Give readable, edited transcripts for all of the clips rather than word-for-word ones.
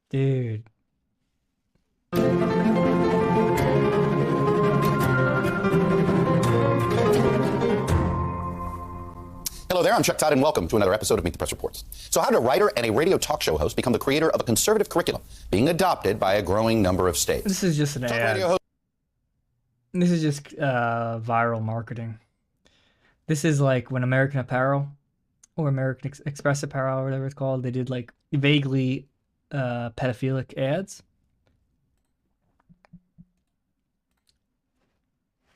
Dude. Hello there, I'm Chuck Todd, and welcome to another episode of Meet the Press Reports. So how did a writer and a radio talk show host become the creator of a conservative curriculum being adopted by a growing number of states? This is just an ad. This is just viral marketing. This is like when American Apparel or American Express Apparel or whatever it's called, they did like vaguely pedophilic ads.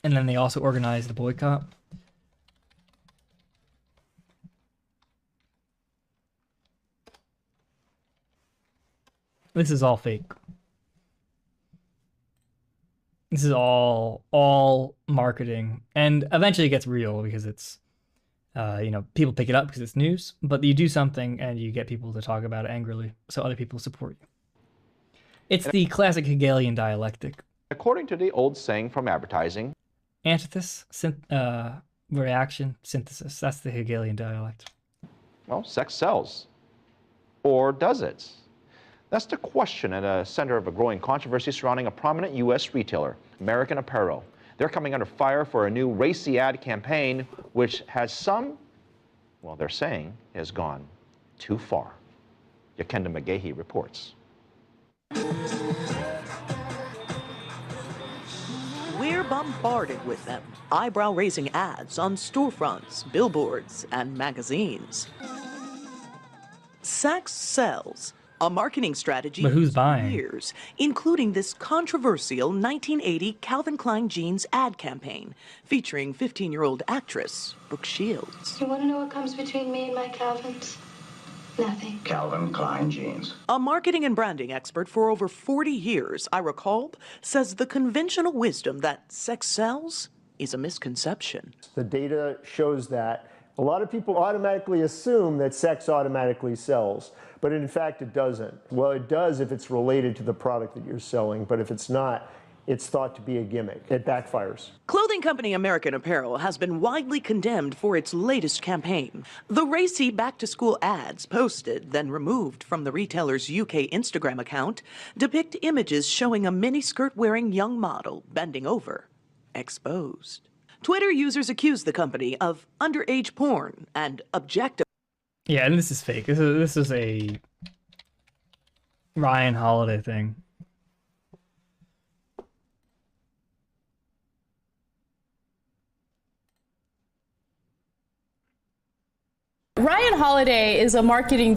And then they also organized the boycott. This is all fake. This is all marketing, and eventually it gets real because it's, people pick it up because it's news. But you do something and you get people to talk about it angrily, so other people support you. It's the classic Hegelian dialectic. According to the old saying from advertising, antithesis, reaction, synthesis. That's the Hegelian dialect. Well, sex sells, or does it? That's the question at the center of a growing controversy surrounding a prominent U.S. retailer, American Apparel. They're coming under fire for a new racy ad campaign, which has they're saying, has gone too far. Yakenda McGahey reports. We're bombarded with them. Eyebrow-raising ads on storefronts, billboards, and magazines. Sex sells. A marketing strategy but who's buying? Years, including this controversial 1980 Calvin Klein jeans ad campaign featuring 15-year-old actress Brooke Shields. You want to know what comes between me and my Calvins? Nothing. Calvin Klein jeans. A marketing and branding expert for over 40 years, Ira Kolb, says the conventional wisdom that sex sells is a misconception. The data shows that a lot of people automatically assume that sex automatically sells, but in fact it doesn't. Well, it does if it's related to the product that you're selling, but if it's not, it's thought to be a gimmick. It backfires. Clothing company American Apparel has been widely condemned for its latest campaign. The racy back-to-school ads posted, then removed from the retailer's UK Instagram account, depict images showing a miniskirt-wearing young model bending over, exposed. Twitter users accuse the company of underage porn and objective. Yeah, and this is fake. This is a Ryan Holiday thing. Ryan Holiday is a marketing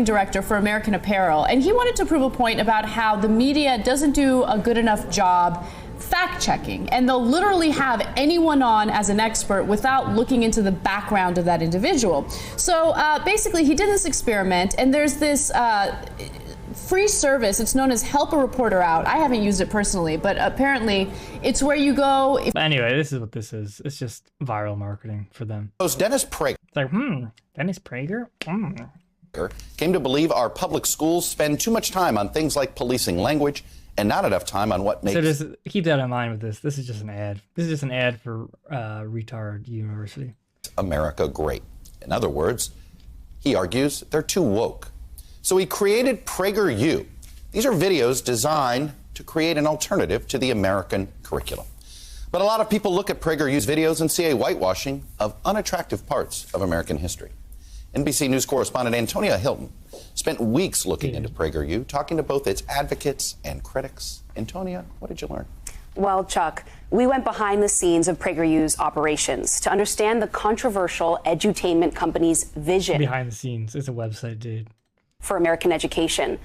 director for American Apparel, and he wanted to prove a point about how the media doesn't do a good enough job fact-checking, and they'll literally have anyone on as an expert without looking into the background of that individual. So basically he did this experiment, and there's this free service. It's known as Help a Reporter Out. I haven't used it personally, but apparently it's where you go. Anyway, this is what this is. It's just viral marketing for them. Dennis Prageru. It's like, Dennis Prageru? Came to believe our public schools spend too much time on things like policing language and not enough time on what makes... So just keep that in mind with this. This is just an ad. This is just an ad for Retard University. America great. In other words, he argues they're too woke. So he created PragerU. These are videos designed to create an alternative to the American curriculum. But a lot of people look at PragerU's videos and see a whitewashing of unattractive parts of American history. NBC News correspondent Antonia Hilton spent weeks looking into PragerU, talking to both its advocates and critics. Antonia, what did you learn? Well, Chuck, we went behind the scenes of PragerU's operations to understand the controversial edutainment company's vision. Behind the scenes, it's a website, dude. For American education.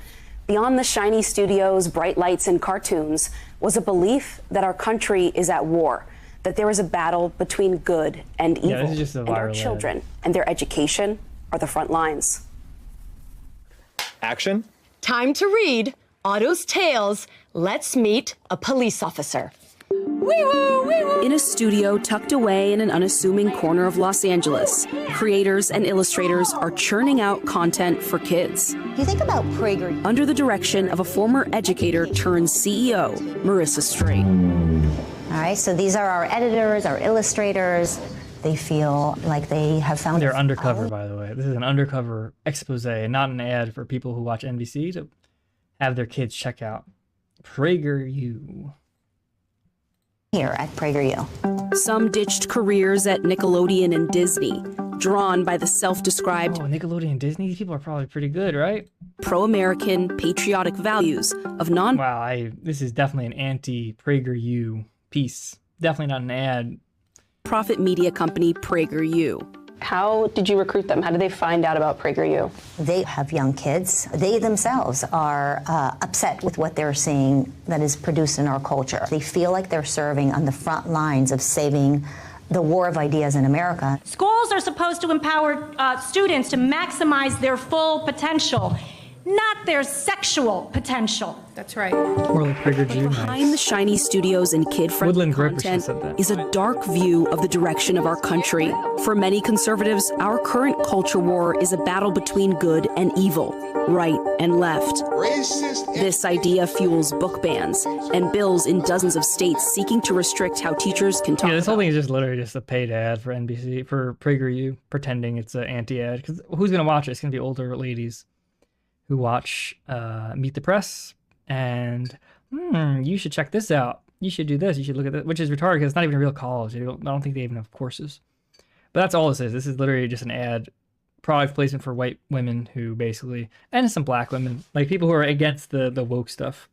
Beyond the shiny studios, bright lights, and cartoons was a belief that our country is at war, that there is a battle between good and evil, this is just a and our viral children ad. and their education are the front lines. Action. Time to read Otto's Tales. Let's meet a police officer. Wee-woo, wee-woo. In a studio tucked away in an unassuming corner of Los Angeles, creators and illustrators are churning out content for kids. You think about Prageru. Under the direction of a former educator turned CEO, Marissa Straight. All right, so these are our editors, our illustrators. They feel like they have found... They're undercover, by the way. This is an undercover expose, not an ad for people who watch NBC to have their kids check out PragerU. Here at PragerU. Some ditched careers at Nickelodeon and Disney, drawn by the self-described Nickelodeon and Disney, these people are probably pretty good, right? pro-American patriotic values of non. Wow, this is definitely an anti-PragerU piece. Definitely not an ad. Profit media company PragerU. How did you recruit them? How did they find out about PragerU? They have young kids. They themselves are upset with what they're seeing that is produced in our culture. They feel like they're serving on the front lines of saving the war of ideas in America. Schools are supposed to empower students to maximize their full potential, not their sexual potential. That's right. More like PragerU. Behind the shiny studios and kid-friendly content is a dark view of the direction of our country. For many conservatives, our current culture war is a battle between good and evil, right and left. This idea fuels book bans and bills in dozens of states seeking to restrict how teachers can talk. Yeah, this whole thing is just literally just a paid ad for NBC, for PragerU, pretending it's an anti-ad. Because who's going to watch it? It's going to be older ladies who watch Meet the Press, and you should check this out. You should do this. You should look at that, which is retarded because it's not even a real college. I don't think they even have courses. But that's all this is. This is literally just an ad, product placement for white women who basically, and some black women, like people who are against the woke stuff.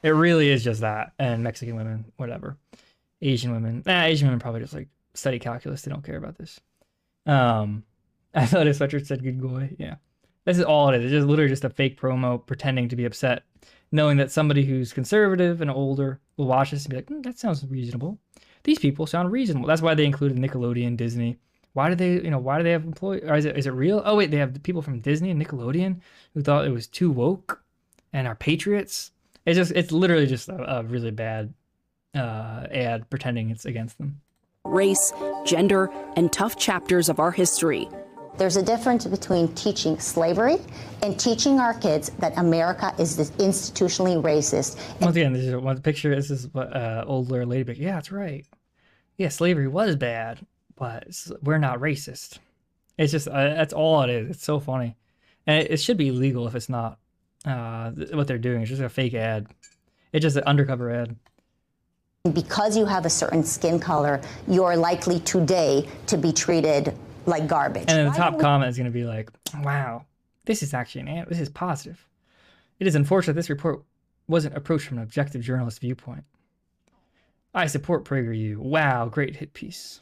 It really is just that. And Mexican women, whatever. Asian women. Asian women probably just like study calculus. They don't care about this. I thought his sweatshirt said good boy. Yeah. This is all it is. It's just literally just a fake promo pretending to be upset, knowing that somebody who's conservative and older will watch this and be like, that sounds reasonable. These people sound reasonable. That's why they included Nickelodeon, Disney. Why do they have employees? Or is it real? Oh wait, they have people from Disney and Nickelodeon who thought it was too woke and are patriots. It's literally just a really bad ad pretending it's against them. Race, gender, and tough chapters of our history. There's a difference between teaching slavery and teaching our kids that America is institutionally racist. Once again, this is one picture. This is what older lady. But yeah, that's right. Yeah, slavery was bad, but we're not racist. It's just that's all it is. It's so funny, and it should be illegal if it's not. What they're doing is just a fake ad. It's just an undercover ad. Because you have a certain skin color, you're likely today to be treated like garbage. And then the top comment is going to be like, wow, this is actually this is positive. It is unfortunate this report wasn't approached from an objective journalist viewpoint. I support PragerU. Wow, great hit piece.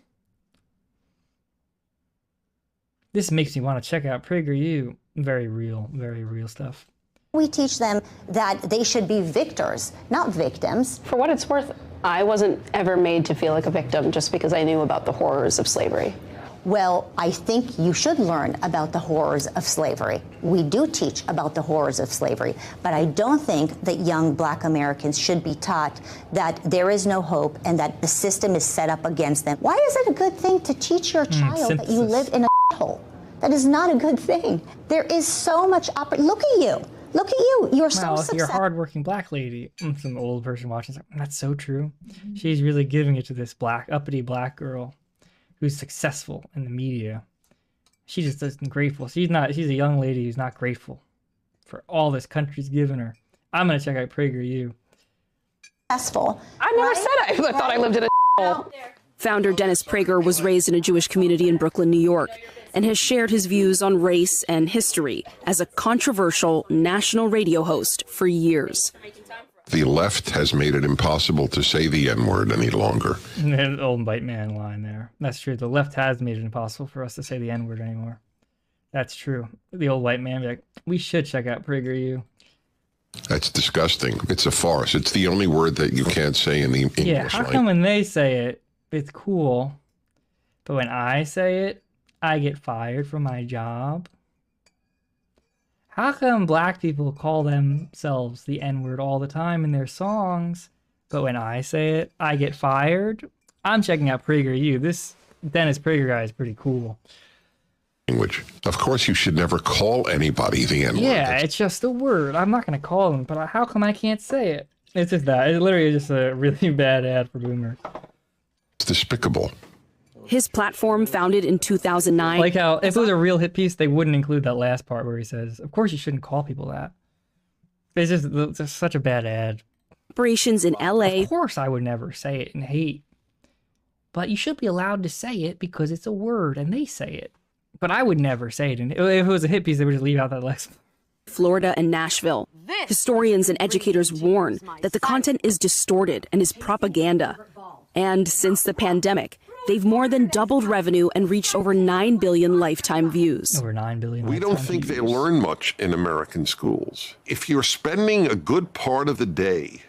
This makes me want to check out PragerU. Very real stuff. We teach them that they should be victors, not victims. For what it's worth, I wasn't ever made to feel like a victim just because I knew about the horrors of slavery. Well, I think you should learn about the horrors of slavery. We do teach about the horrors of slavery, but I don't think that young black Americans should be taught that there is no hope and that the system is set up against them. Why is it a good thing to teach your child that you live in a hole? That is not a good thing. There is so much look at you. Look at you. You're so successful. You're a hardworking black lady. Some old person watching. That's so true. She's really giving it to this uppity black girl who's successful in the media. She just isn't grateful. She's a young lady who's not grateful for all this country's given her. I'm gonna check out PragerU. Successful. I never said I thought I lived in a hole. Founder Dennis Prager was raised in a Jewish community in Brooklyn, New York, and has shared his views on race and history as a controversial national radio host for years. The left has made it impossible to say the N-word any longer. An old white man line there. That's true. The left has made it impossible for us to say the N-word anymore. That's true. The old white man be like, we should check out PragerU. That's disgusting. It's a farce. It's the only word that you can't say in the English Yeah, how come when they say it, it's cool, but when I say it, I get fired from my job? How come black people call themselves the N-word all the time in their songs, but when I say it, I get fired? I'm checking out PragerU. This Dennis Prager guy is pretty cool. Language. Of course, you should never call anybody the N-word. Yeah, it's just a word. I'm not going to call them, but how come I can't say it? It's just that. It's literally just a really bad ad for boomers. It's despicable. His platform, founded in 2009. Like how, if it was a real hit piece, they wouldn't include that last part where he says, of course you shouldn't call people that. It's just such a bad ad. Operations in LA. Of course, I would never say it in hate, but you should be allowed to say it because it's a word and they say it. But I would never say it. And if it was a hit piece, they would just leave out that last. Florida and Nashville. Historians and educators warn that the content is distorted and is propaganda. And since the pandemic, they've more than doubled revenue and reached over 9 billion lifetime views. Over 9 billion. We don't think they learn much in American schools. If you're spending a good part of the day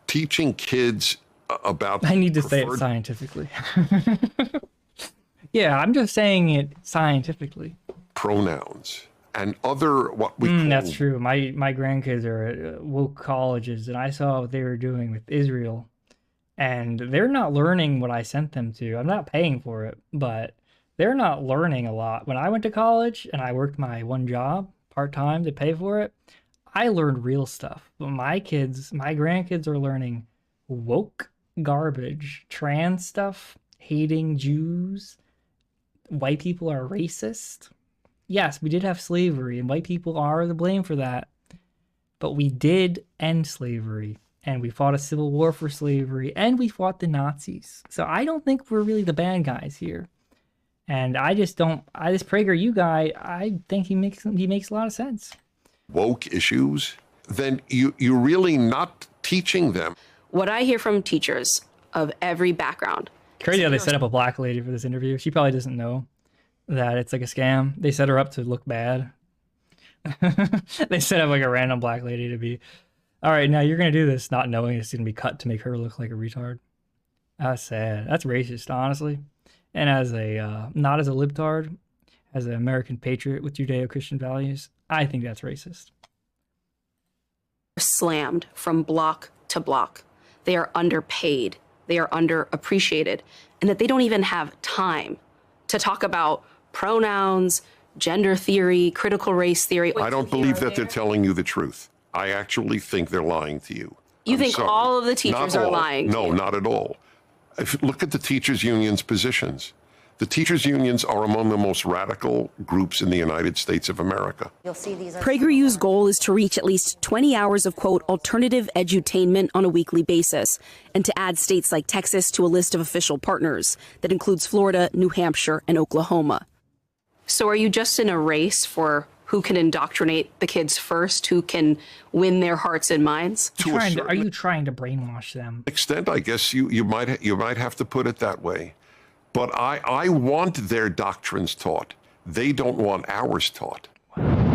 teaching kids about... I need to say it scientifically. Yeah, I'm just saying it scientifically. Pronouns and other what we call... That's true. My grandkids are at woke colleges, and I saw what they were doing with Israel. And they're not learning what I sent them to. I'm not paying for it, but they're not learning a lot. When I went to college and I worked my one job part-time to pay for it, I learned real stuff. But my grandkids are learning woke garbage, trans stuff, hating Jews. White people are racist. Yes, we did have slavery, and white people are the blame for that. But we did end slavery. And we fought a civil war for slavery, and we fought the Nazis. So I don't think we're really the bad guys here. And I just don't. This PragerU guy, I think he makes a lot of sense. Woke issues, then you're really not teaching them. What I hear from teachers of every background. Crazy how they set up a black lady for this interview. She probably doesn't know that it's like a scam. They set her up to look bad. They set up like a random black lady to be... All right, now you're going to do this not knowing it's going to be cut to make her look like a retard. That's sad. That's racist, honestly. And as a, not as a libtard, as an American patriot with Judeo-Christian values, I think that's racist. Slammed from block to block. They are underpaid. They are underappreciated. And that they don't even have time to talk about pronouns, gender theory, critical race theory. I don't believe that they're telling you the truth. I actually think they're lying to you. You think all of the teachers are lying? No, not at all. Look at the teachers' unions' positions. The teachers' unions are among the most radical groups in the United States of America. PragerU's goal is to reach at least 20 hours of, quote, alternative edutainment on a weekly basis, and to add states like Texas to a list of official partners that includes Florida, New Hampshire, and Oklahoma. So are you just in a race for who can indoctrinate the kids first, who can win their hearts and minds? Are you trying to brainwash them? Extent, I guess you might have to put it that way. But I want their doctrines taught. They don't want ours taught.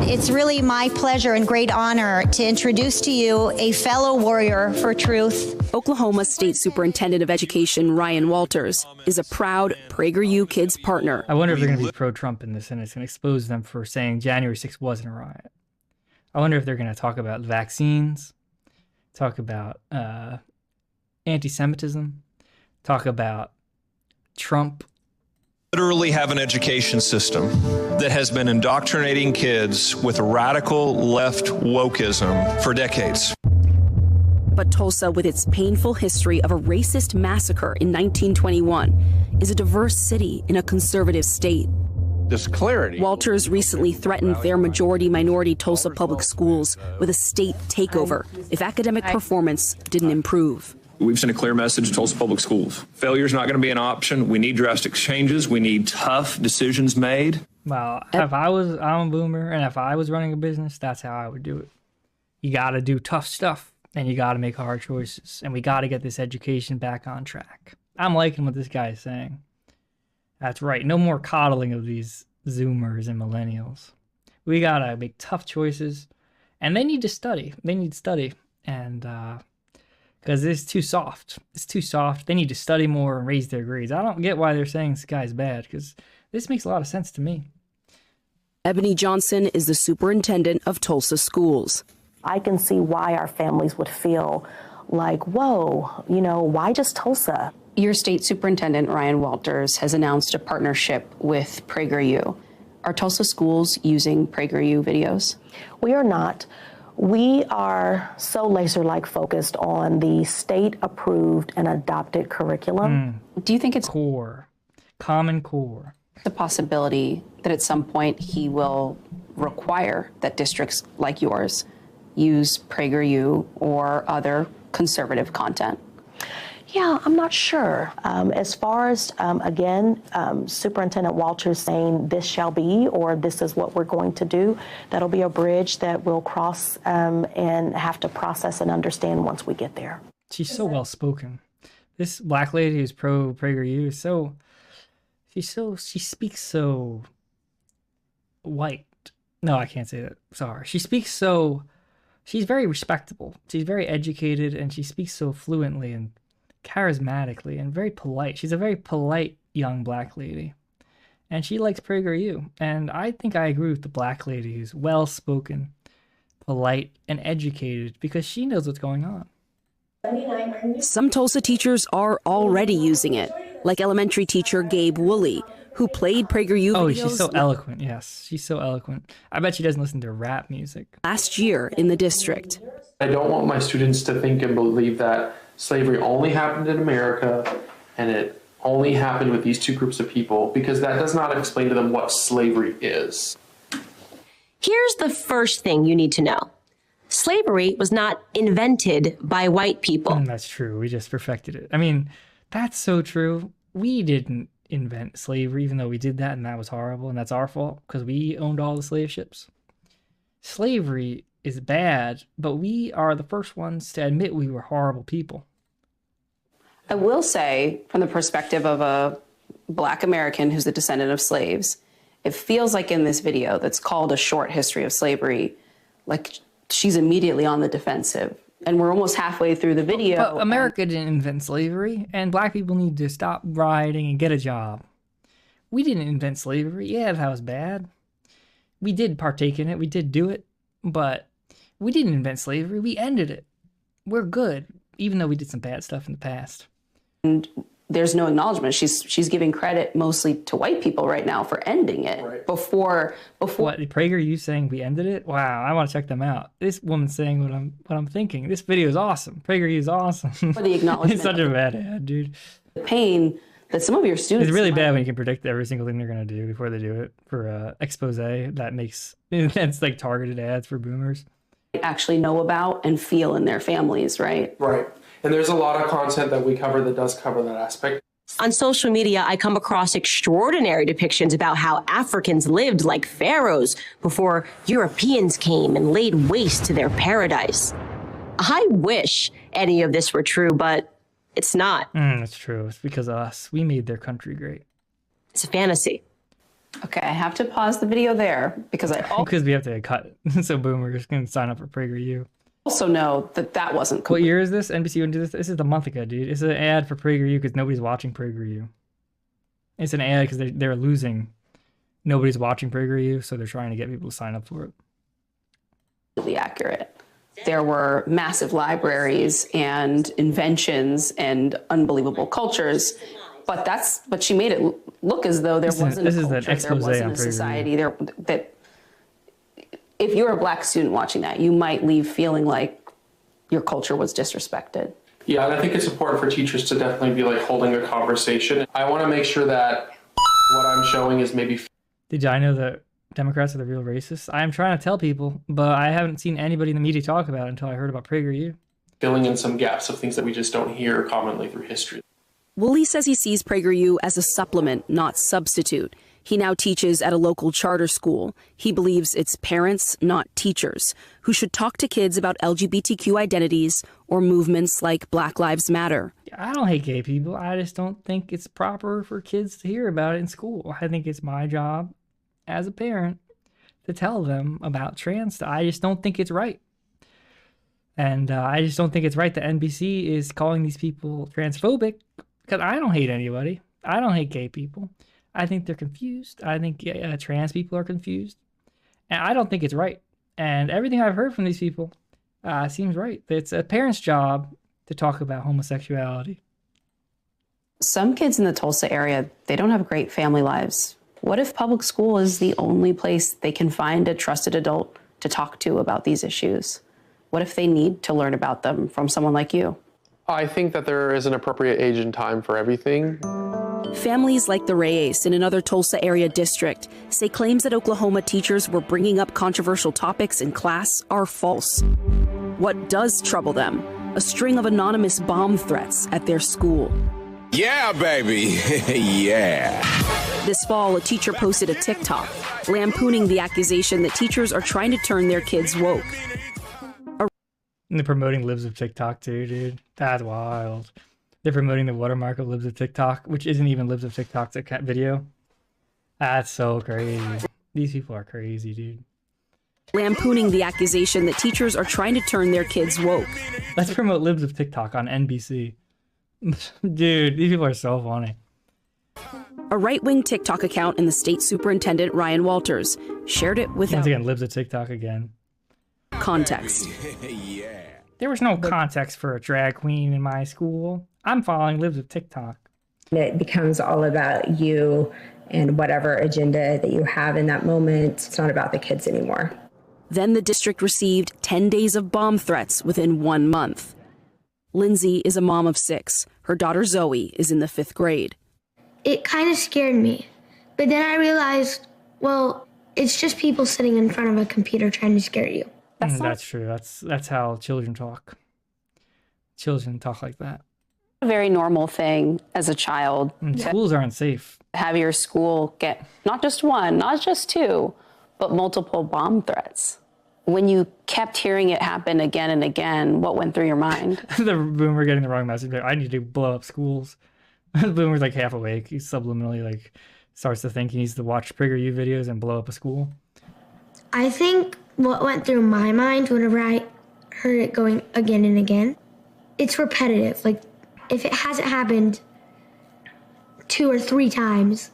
It's really my pleasure and great honor to introduce to you a fellow warrior for truth. Oklahoma State Superintendent of Education Ryan Walters is a proud PragerU Kids partner. I wonder if they're going to be pro-Trump in this, and it's going to expose them for saying January 6th wasn't a riot. I wonder if they're going to talk about vaccines, talk about anti-Semitism, talk about Trump. Literally have an education system that has been indoctrinating kids with radical left wokeism for decades. But Tulsa, with its painful history of a racist massacre in 1921, is a diverse city in a conservative state. This clarity. Walters recently threatened their majority-minority Tulsa public schools with a state takeover if academic performance didn't improve. We've sent a clear message to Tulsa Public Schools. Failure is not going to be an option. We need drastic changes. We need tough decisions made. Well, I'm a boomer, and if I was running a business, that's how I would do it. You got to do tough stuff, and you got to make hard choices, and we got to get this education back on track. I'm liking what this guy is saying. That's right. No more coddling of these Zoomers and millennials. We got to make tough choices, and they need to study. They need to study, and because it's too soft. It's too soft. They need to study more and raise their grades. I don't get why they're saying this guy's bad, because this makes a lot of sense to me. Ebony Johnson is the superintendent of Tulsa schools. I can see why our families would feel like, whoa, why just Tulsa? Your state superintendent, Ryan Walters, has announced a partnership with PragerU. Are Tulsa schools using PragerU videos? We are not. We are so laser-like focused on the state-approved and adopted curriculum. Do you think it's Common Core? The possibility that at some point he will require that districts like yours use PragerU or other conservative content? Yeah, I'm not sure. As far as, again, Superintendent Walters saying this shall be, or this is what we're going to do, that'll be a bridge that we'll cross and have to process and understand once we get there. She's so well spoken. This black lady who's pro PragerU is she speaks so white. No, I can't say that. Sorry. She's very respectable. She's very educated, and she speaks so fluently and charismatically and very polite. She's a very polite young black lady, and she likes PragerU. And I think I agree with the black lady who's well-spoken, polite, and educated because she knows what's going on. Some Tulsa teachers are already using it, like elementary teacher Gabe Woolley, who played PragerU videos. Oh, she's so eloquent. Yes, she's so eloquent. I bet she doesn't listen to rap music. Last year in the district. I don't want my students to think and believe that slavery only happened in America and it only happened with these two groups of people, because that does not explain to them what slavery is. Here's the first thing you need to know. Slavery was not invented by white people. That's true. We just perfected it. I mean, that's so true. We didn't invent slavery, even though we did that, and that was horrible, and that's our fault because we owned all the slave ships. Slavery is bad, but we are the first ones to admit we were horrible people. I will say, from the perspective of a Black American who's a descendant of slaves, it feels like in this video that's called A Short History of Slavery, like she's immediately on the defensive. And we're almost halfway through the video. But America didn't invent slavery, and black people need to stop rioting and get a job. We didn't invent slavery. Yeah, that was bad. We did partake in it. We did do it. But we didn't invent slavery. We ended it. We're good, even though we did some bad stuff in the past. And there's no acknowledgement. She's giving credit mostly to white people right now for ending it. Right. Before what, PragerU saying we ended it? Wow, I want to check them out. This woman's saying what I'm thinking. This video is awesome. PragerU is awesome. For the acknowledgement. It's such a bad ad, dude. The pain that some of your students. It's really bad when you can predict every single thing they're gonna do before they do it for expose. That's like targeted ads for boomers. Actually know about and feel in their families, right? Right. And there's a lot of content that we cover that does cover that aspect. On social media, I come across extraordinary depictions about how Africans lived like pharaohs before Europeans came and laid waste to their paradise. I wish any of this were true, but it's not. That's true. It's because of us. We made their country great. It's a fantasy. Okay, I have to pause the video there because because we have to cut it. So boomers can sign up for PragerU. Also know that wasn't cool. What year is this? NBC wouldn't do this. This is the month ago, dude. It's an ad for PragerU because nobody's watching PragerU. It's an ad because they're losing. Nobody's watching PragerU, so they're trying to get people to sign up for it. Really accurate. There were massive libraries and inventions and unbelievable cultures, but she made it look as though there wasn't a culture, there wasn't a society there that. If you're a black student watching that, you might leave feeling like your culture was disrespected. Yeah, and I think it's important for teachers to definitely be like holding a conversation. I want to make sure that what I'm showing is maybe. Did I know that Democrats are the real racists? I'm trying to tell people, but I haven't seen anybody in the media talk about it until I heard about PragerU. Filling in some gaps of things that we just don't hear commonly through history. Woolley says he sees PragerU as a supplement, not substitute. He now teaches at a local charter school. He believes it's parents, not teachers, who should talk to kids about LGBTQ identities or movements like Black Lives Matter. I don't hate gay people. I just don't think it's proper for kids to hear about it in school. I think it's my job as a parent to tell them about trans stuff. I just don't think it's right. And I just don't think it's right that NBC is calling these people transphobic, because I don't hate anybody. I don't hate gay people. I think they're confused. I think trans people are confused. And I don't think it's right. And everything I've heard from these people seems right. It's a parent's job to talk about homosexuality. Some kids in the Tulsa area, they don't have great family lives. What if public school is the only place they can find a trusted adult to talk to about these issues? What if they need to learn about them from someone like you? I think that there is an appropriate age and time for everything. Families like the Reyes in another Tulsa area district say claims that Oklahoma teachers were bringing up controversial topics in class are false. What does trouble them? A string of anonymous bomb threats at their school. Yeah, baby. Yeah. This fall, a teacher posted a TikTok lampooning the accusation that teachers are trying to turn their kids woke. And they're promoting Libs of TikTok too, dude. That's wild. They're promoting the watermark of Libs of TikTok, which isn't even Libs of TikTok's video. That's so crazy. These people are crazy, dude. Lampooning the accusation that teachers are trying to turn their kids woke. Let's promote Libs of TikTok on NBC. Dude, these people are so funny. A right-wing TikTok account in the state superintendent, Ryan Walters, shared it without... Once again, Libs of TikTok again. ...context. There was no context for a drag queen in my school. I'm following Libs of TikTok. It becomes all about you and whatever agenda that you have in that moment. It's not about the kids anymore. Then the district received 10 days of bomb threats within 1 month. Lindsay is a mom of 6. Her daughter Zoe is in the 5th grade. It kind of scared me. But then I realized, well, it's just people sitting in front of a computer trying to scare you. That's true. That's how children talk. Children talk like that. A very normal thing as a child. Schools aren't safe. Have your school get not just 1, not just 2, but multiple bomb threats. When you kept hearing it happen again and again, what went through your mind? The boomer getting the wrong message. I need to blow up schools. The boomer's like half awake. He subliminally like starts to think he needs to watch Prageru videos and blow up a school. I think what went through my mind whenever I heard it going again and again, it's repetitive. Like, if it hasn't happened 2 or 3 times,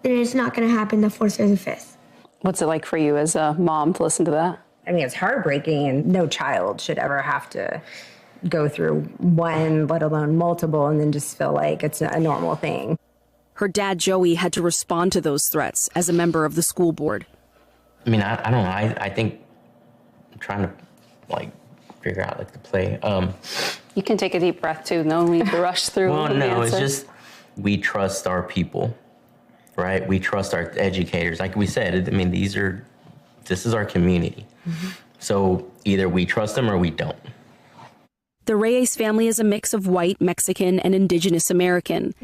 then it's not going to happen the 4th or the 5th. What's it like for you as a mom to listen to that? I mean, it's heartbreaking, and no child should ever have to go through 1, let alone multiple, and then just feel like it's a normal thing. Her dad, Joey, had to respond to those threats as a member of the school board. I mean, I don't know. I think I'm trying to, like, figure out, like, the play. You can take a deep breath, too. No need to rush through Well, the no, answer. it's just we trust our people, right? We trust our educators. Like we said, I mean, this is our community. Mm-hmm. So either we trust them or we don't. The Reyes family is a mix of white, Mexican, and indigenous American.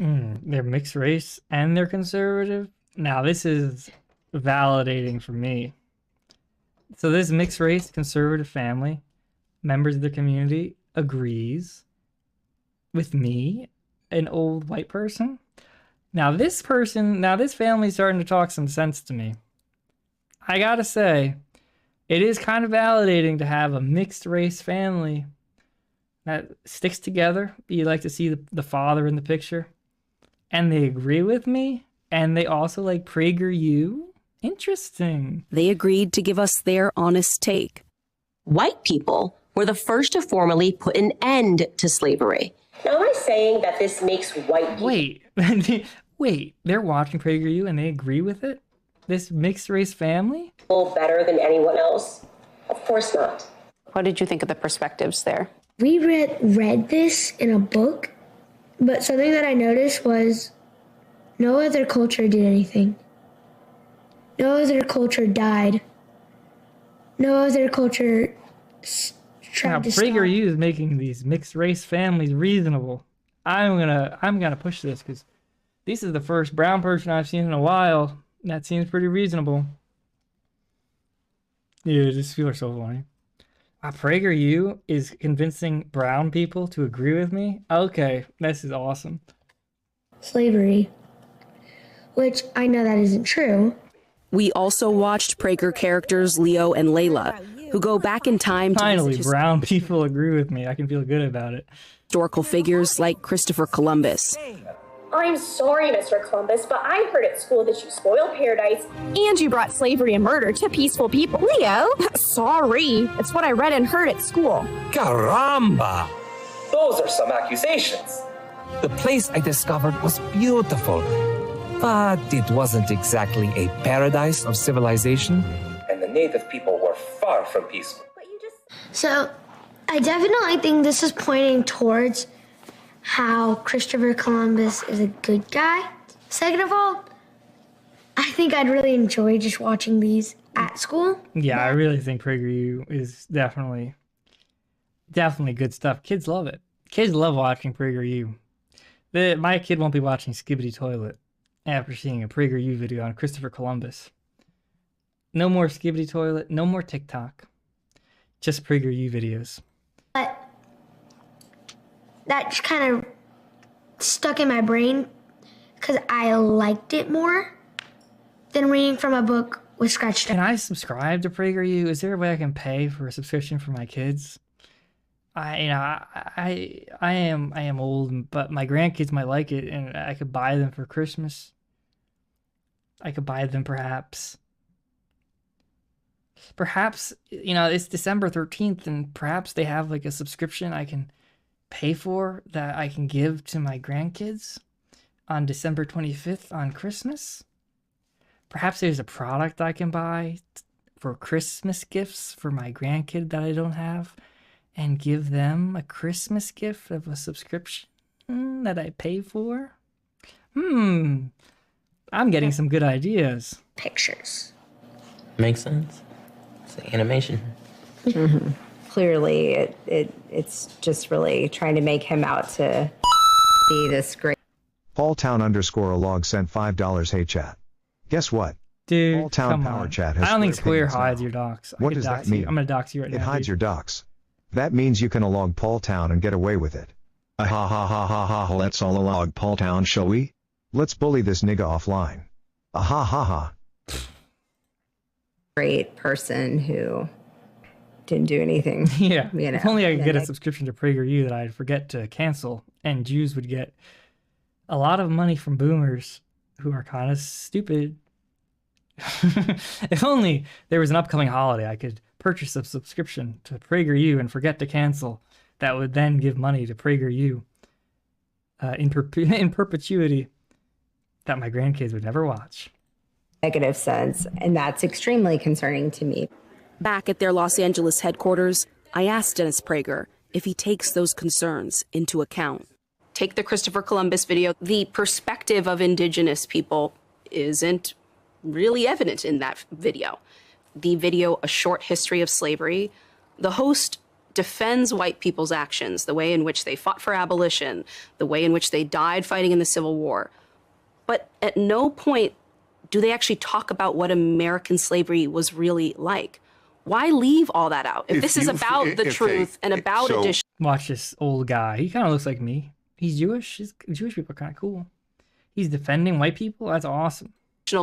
They're mixed race and they're conservative. Now, this is validating for me. So this mixed race conservative family, members of the community, agrees with me, an old white person. Now this family's starting to talk some sense to me. I gotta say, it is kind of validating to have a mixed race family that sticks together. You like to see the father in the picture. And they agree with me. And they also like Prageru. Interesting. They agreed to give us their honest take. White people were the first to formally put an end to slavery. Now, am I saying that this makes white people... Wait, they're watching Prageru and they agree with it? This mixed race family? Better than anyone else? Of course not. What did you think of the perspectives there? We read this in a book, but something that I noticed was no other culture did anything. No other culture died. No other culture tried to stop. Prageru is making these mixed race families reasonable. I'm gonna push this because this is the first brown person I've seen in a while. That seems pretty reasonable. Yeah, these people are so funny. Prageru is convincing brown people to agree with me? Okay, this is awesome. Slavery, which I know that isn't true. We also watched Prager characters Leo and Layla, who go back in time to Finally, brown people agree with me. I can feel good about it. Historical figures like Christopher Columbus. I'm sorry, Mr. Columbus, but I heard at school that you spoiled paradise and you brought slavery and murder to peaceful people. Leo? Sorry. It's what I read and heard at school. Caramba! Those are some accusations. The place I discovered was beautiful, but it wasn't exactly a paradise of civilization. And the native people were far from peaceful. So, I definitely think this is pointing towards how Christopher Columbus is a good guy. Second of all, I think I'd really enjoy just watching these at school. Yeah, I really think PragerU is definitely good stuff. Kids love it. Kids love watching PragerU. My kid won't be watching Skibbity Toilet after seeing a PragerU video on Christopher Columbus. No more Skibbity Toilet, no more TikTok. Just PragerU videos. But that just kind of stuck in my brain because I liked it more than reading from a book with scratch. Can I subscribe to PragerU? Is there a way I can pay for a subscription for my kids? I am old, but my grandkids might like it, and I could buy them for Christmas. I could buy them perhaps, it's December 13th, and perhaps they have like a subscription I can pay for that I can give to my grandkids on December 25th on Christmas. Perhaps there's a product I can buy for Christmas gifts for my grandkid that I don't have, and give them a Christmas gift of a subscription that I pay for. I'm getting some good ideas. Pictures. Makes sense. It's the animation. Mm-hmm. Clearly, it's just really trying to make him out to be this great. Paultown_alog sent $5. Hey chat. Guess what? Dude, Paultown come Power on. Chat has I don't think Square Square hides your docs. What does that mean? I'm gonna dox you right now. It hides dude. your docs. That means you can alog Paultown and get away with it. Ha ha ha ha ha. Let's all alog Paultown, shall we? Let's bully this nigga offline. Ha ha ha. Great person who didn't do anything. Yeah. You know, if only I could get a subscription to PragerU that I'd forget to cancel, and Jews would get a lot of money from boomers who are kind of stupid. If only there was an upcoming holiday I could purchase a subscription to PragerU and forget to cancel, that would then give money to PragerU in perpetuity that my grandkids would never watch. Negative sense, and that's extremely concerning to me. Back at their Los Angeles headquarters, I asked Dennis Prager if he takes those concerns into account. Take the Christopher Columbus video. The perspective of indigenous people isn't really evident in that video. The video, A Short History of Slavery, the host defends white people's actions, the way in which they fought for abolition, the way in which they died fighting in the Civil War. But at no point do they actually talk about what American slavery was really like. Why leave all that out? If this is about the truth and about addition. Watch this old guy. He kind of looks like me. He's Jewish. Jewish people are kind of cool. He's defending white people. That's awesome.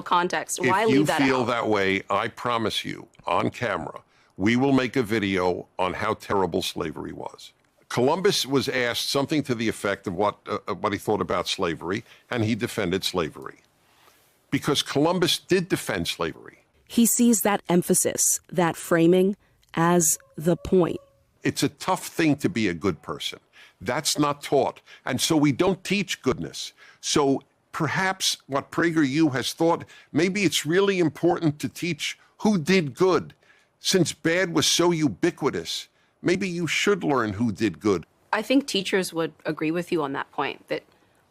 Context. Why leave that out? If you feel that way, I promise you, on camera, we will make a video on how terrible slavery was. Columbus was asked something to the effect of what he thought about slavery, and he defended slavery. Because Columbus did defend slavery. He sees that emphasis, that framing, as the point. It's a tough thing to be a good person. That's not taught. And so we don't teach goodness. So perhaps what PragerU has thought, maybe it's really important to teach who did good. Since bad was so ubiquitous, maybe you should learn who did good. I think teachers would agree with you on that point, that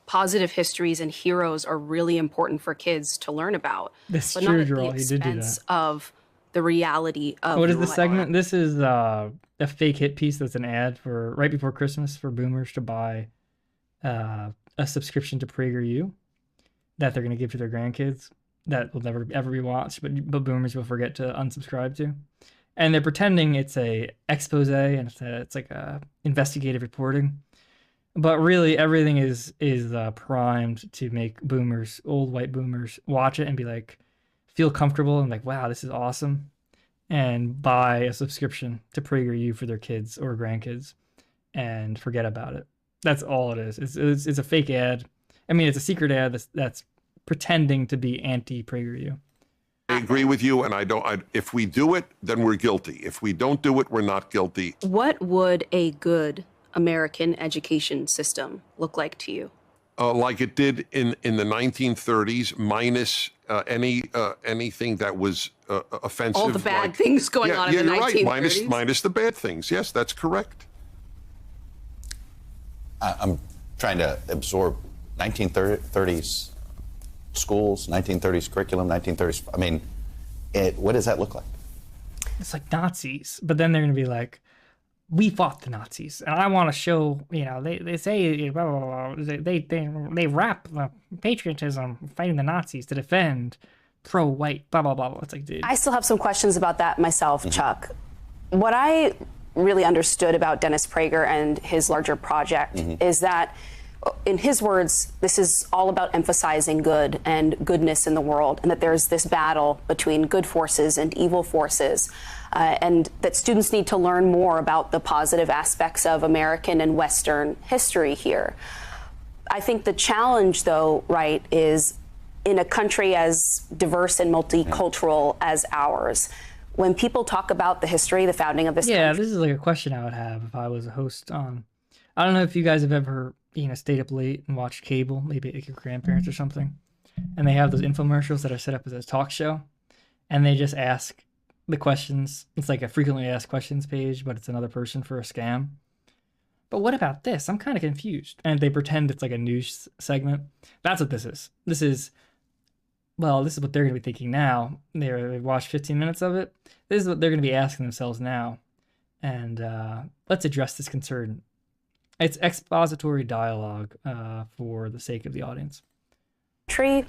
positive histories and heroes are really important for kids to learn about. That's but true, not at Joel. the He did do expense that. of the reality of What is the life. segment? This is a fake hit piece that's an ad for right before Christmas for boomers to buy a subscription to PragerU that they're going to give to their grandkids that will never ever be watched, but boomers will forget to unsubscribe to. And they're pretending it's a expose and it's like a investigative reporting. But really, everything is primed to make boomers, old white boomers, watch it and be like, feel comfortable and like, wow, this is awesome, and buy a subscription to PragerU for their kids or grandkids, and forget about it. That's all it is. It's a fake ad. I mean, it's a secret ad that's pretending to be anti-PragerU. I agree with you, and if we do it, then we're guilty. If we don't do it, we're not guilty. What would a good American education system look like to you? Like it did in the 1930s, minus anything that was offensive. All the bad things going on in the 1930s. Right. Minus the bad things. Yes, that's correct. I'm trying to absorb 1930s schools, 1930s curriculum, 1930s. I mean, what does that look like? It's like Nazis, but then they're going to be like, we fought the Nazis, and I want to show, they say, blah, blah, blah, they rap patriotism, fighting the Nazis to defend pro-white, blah, blah, blah, blah. It's like, dude. I still have some questions about that myself, Chuck. What I really understood about Dennis Prager and his larger project is that, in his words, this is all about emphasizing good and goodness in the world, and that there's this battle between good forces and evil forces, and that students need to learn more about the positive aspects of American and Western history here. I think the challenge, though, right, is in a country as diverse and multicultural as ours, when people talk about the history, the founding of this country. This is like a question I would have if I was a host on. I don't know if you guys have ever stayed up late and watched cable, maybe like your grandparents or something, and they have those infomercials that are set up as a talk show, and they just ask the questions. It's like a frequently asked questions page, but it's another person for a scam. But what about this? I'm kind of confused. And they pretend it's like a news segment. That's what this is. This is what they're going to be thinking now. They've watched 15 minutes of it. This is what they're going to be asking themselves now. And let's address this concern. It's expository dialogue for the sake of the audience. To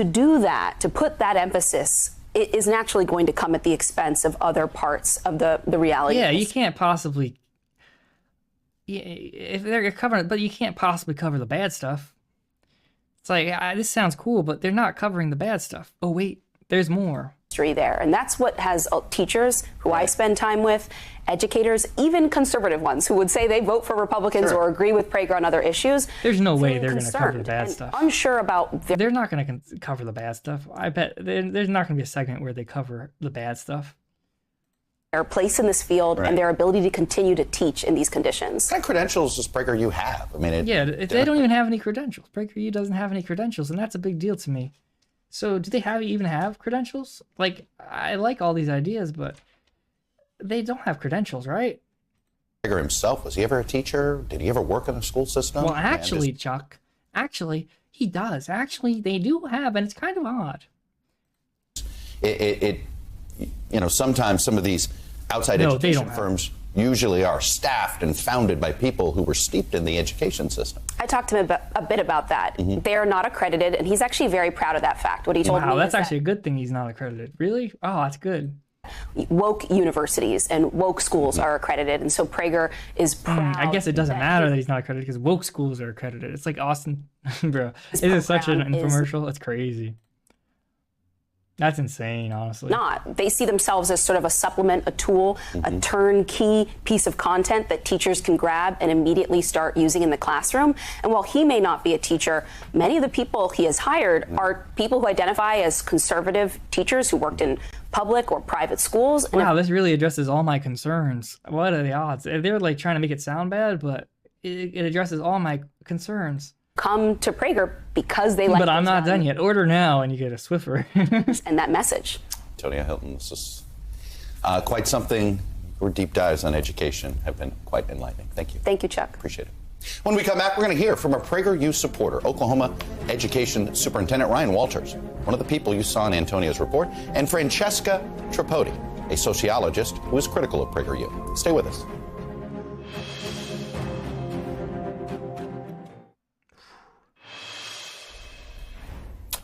do that, to put that emphasis, it is naturally going to come at the expense of other parts of the reality. Yeah, you can't possibly... if they're covering it, but you can't possibly cover the bad stuff. It's like, this sounds cool, but they're not covering the bad stuff. Oh, wait, there's more. There. And that's what has teachers who I spend time with, educators, even conservative ones who would say they vote for Republicans or agree with Prager on other issues. There's no way they're going to cover the bad stuff. Unsure about... They're not going to cover the bad stuff. I bet there's not going to be a segment where they cover the bad stuff. Their place in this field and their ability to continue to teach in these conditions. What kind of credentials does PragerU have? I mean, they don't even have any credentials. PragerU doesn't have any credentials, and that's a big deal to me. So do they even have credentials? Like, I like all these ideas, but they don't have credentials, right? Prager himself, was he ever a teacher? Did he ever work in a school system? Well, actually, Chuck, he does. Actually, they do have, and it's kind of odd. Sometimes some of these outside education firms usually are staffed and founded by people who were steeped in the education system. I talked to him a bit about that. They're not accredited, and he's actually very proud of that fact. What he told me Wow, that's actually a good thing he's not accredited. Really? Oh, that's good. Woke universities and woke schools are accredited, and so Prager is proud. I guess it doesn't matter that he's not accredited because woke schools are accredited. It's like Austin, bro. It is such an infomercial. It's crazy. That's insane, honestly. They see themselves as sort of a supplement, a tool, a turnkey piece of content that teachers can grab and immediately start using in the classroom. And while he may not be a teacher, many of the people he has hired are people who identify as conservative teachers who worked in public or private schools. Wow, this really addresses all my concerns. What are the odds? They're like trying to make it sound bad, but it addresses all my concerns. Come to Prager because they like. But I'm not done yet. Order now and you get a Swiffer. And that message. Antonia Hilton, this is quite something. Your deep dives on education have been quite enlightening. Thank you. Thank you, Chuck. Appreciate it. When we come back, we're going to hear from a PragerU supporter, Oklahoma Education Superintendent Ryan Walters, one of the people you saw in Antonia's report, and Francesca Tripodi, a sociologist who is critical of PragerU. Stay with us.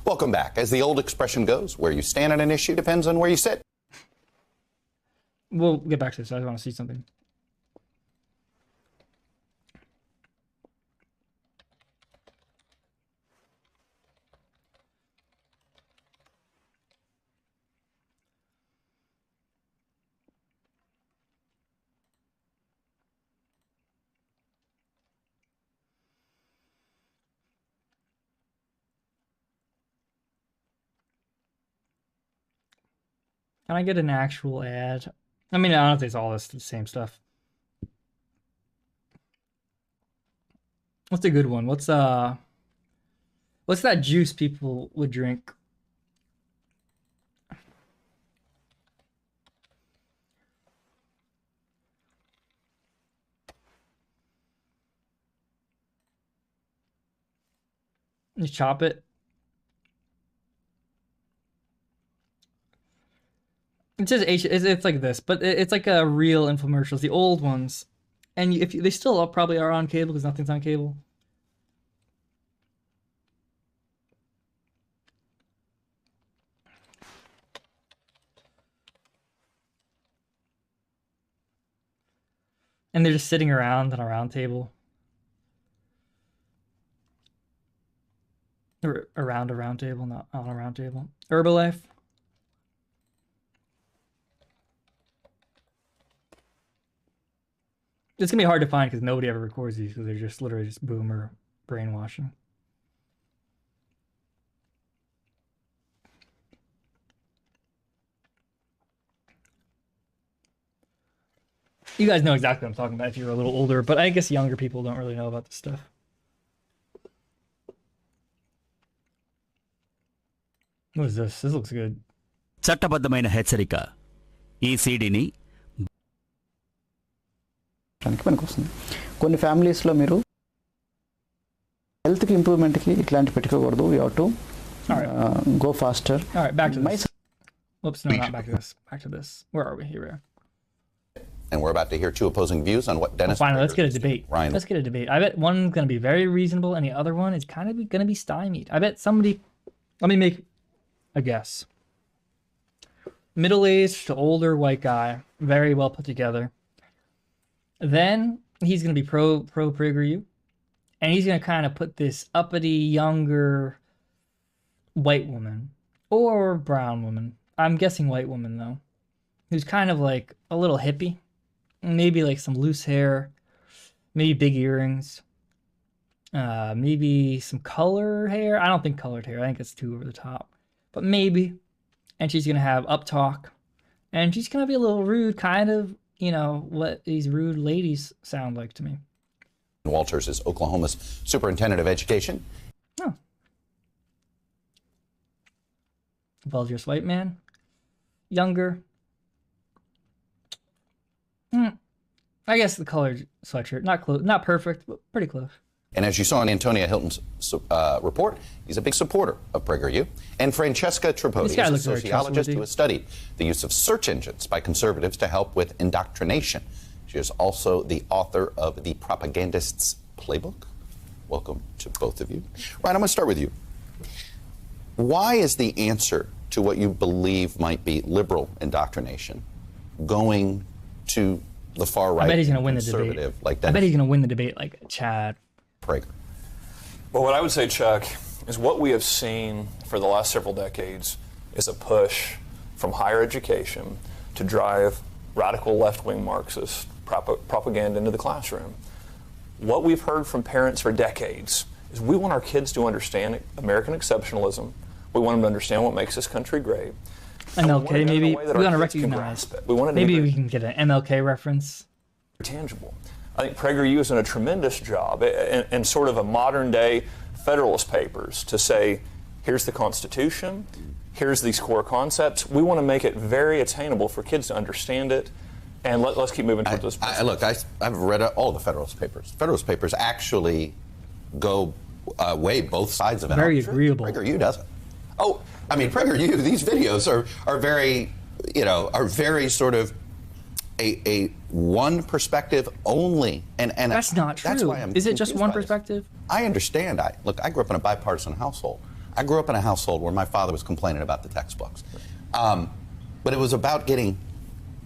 Welcome back. As the old expression goes, where you stand on an issue depends on where you sit. We'll get back to this. I just want to see something. Can I get an actual ad? I mean, I don't know if it's all the same stuff. What's a good one? What's that juice people would drink? You chop it. It's just it's like this, but it's like a real infomercials, the old ones, and they still probably are on cable because nothing's on cable. And they're just sitting around on a round table. Or around a round table, not on a round table. Herbalife. It's gonna be hard to find because nobody ever records these because they're just literally just boomer brainwashing. You guys know exactly what I'm talking about if you're a little older, but I guess younger people don't really know about this stuff. What is this? This looks good. చట్టబద్ధమైన హెచ్చరిక ఈ సీడీని పనికొస్తుంది. కొన్ని ఫ్యామిలీస్లో మీరు హెల్త్కి ఇంప్రూవ్మెంట్కి ఇట్లాంటి పెట్టుకోకూడదు. You have to go faster. All right, back to this. Whoops, no, not back to this. Back to this. Where are we? Here we are. And we're about to hear two opposing views on what Dennis. Finally, let's get a debate. Ryan. Let's get a debate. I bet one's going to be very reasonable, and the other one is kind of going to be stymied. I bet somebody. Let me make a guess. Middle-aged to older white guy, very well put together. Then he's going to be pro Prageru, and he's going to kind of put this uppity younger white woman or brown woman. I'm guessing white woman though, who's kind of like a little hippie. Maybe like some loose hair, maybe big earrings, maybe some color hair. I don't think colored hair. I think it's too over the top, but maybe. And she's going to have up talk, and she's going to be a little rude, kind of, you know, what these rude ladies sound like to me. Walters is Oklahoma's superintendent of education. Oh. Well-dressed white man, younger. I guess the colored sweatshirt, not perfect, but pretty close. And as you saw in Antonia Hilton's report, he's a big supporter of Prageru. And Francesca Tripodi is a sociologist who has studied the use of search engines by conservatives to help with indoctrination. She is also the author of The Propagandist's Playbook. Welcome to both of you. Ryan, I'm going to start with you. Why is the answer to what you believe might be liberal indoctrination going to the far right? I bet he's going to win the debate. Like I bet he's going to win the debate like Chad. Prager. Well, what I would say, Chuck, is what we have seen for the last several decades is a push from higher education to drive radical left-wing Marxist propaganda into the classroom. What we've heard from parents for decades is we want our kids to understand American exceptionalism. We want them to understand what makes this country great. MLK, maybe we want to recognize. Maybe we can get an MLK reference. Tangible. I think Prageru is doing a tremendous job in sort of a modern-day Federalist Papers to say, here's the Constitution, here's these core concepts. We want to make it very attainable for kids to understand it, and let's keep moving towards this. Look, I've read all the Federalist Papers. Federalist Papers actually go weigh both sides of it. Very agreeable. Prageru doesn't. Oh, I mean, Prageru, these videos are very, you know, are very sort of a one perspective only, and that's not true. That's why I'm Is it just one perspective? I understand. I grew up in a bipartisan household. I grew up in a household where my father was complaining about the textbooks, but it was about getting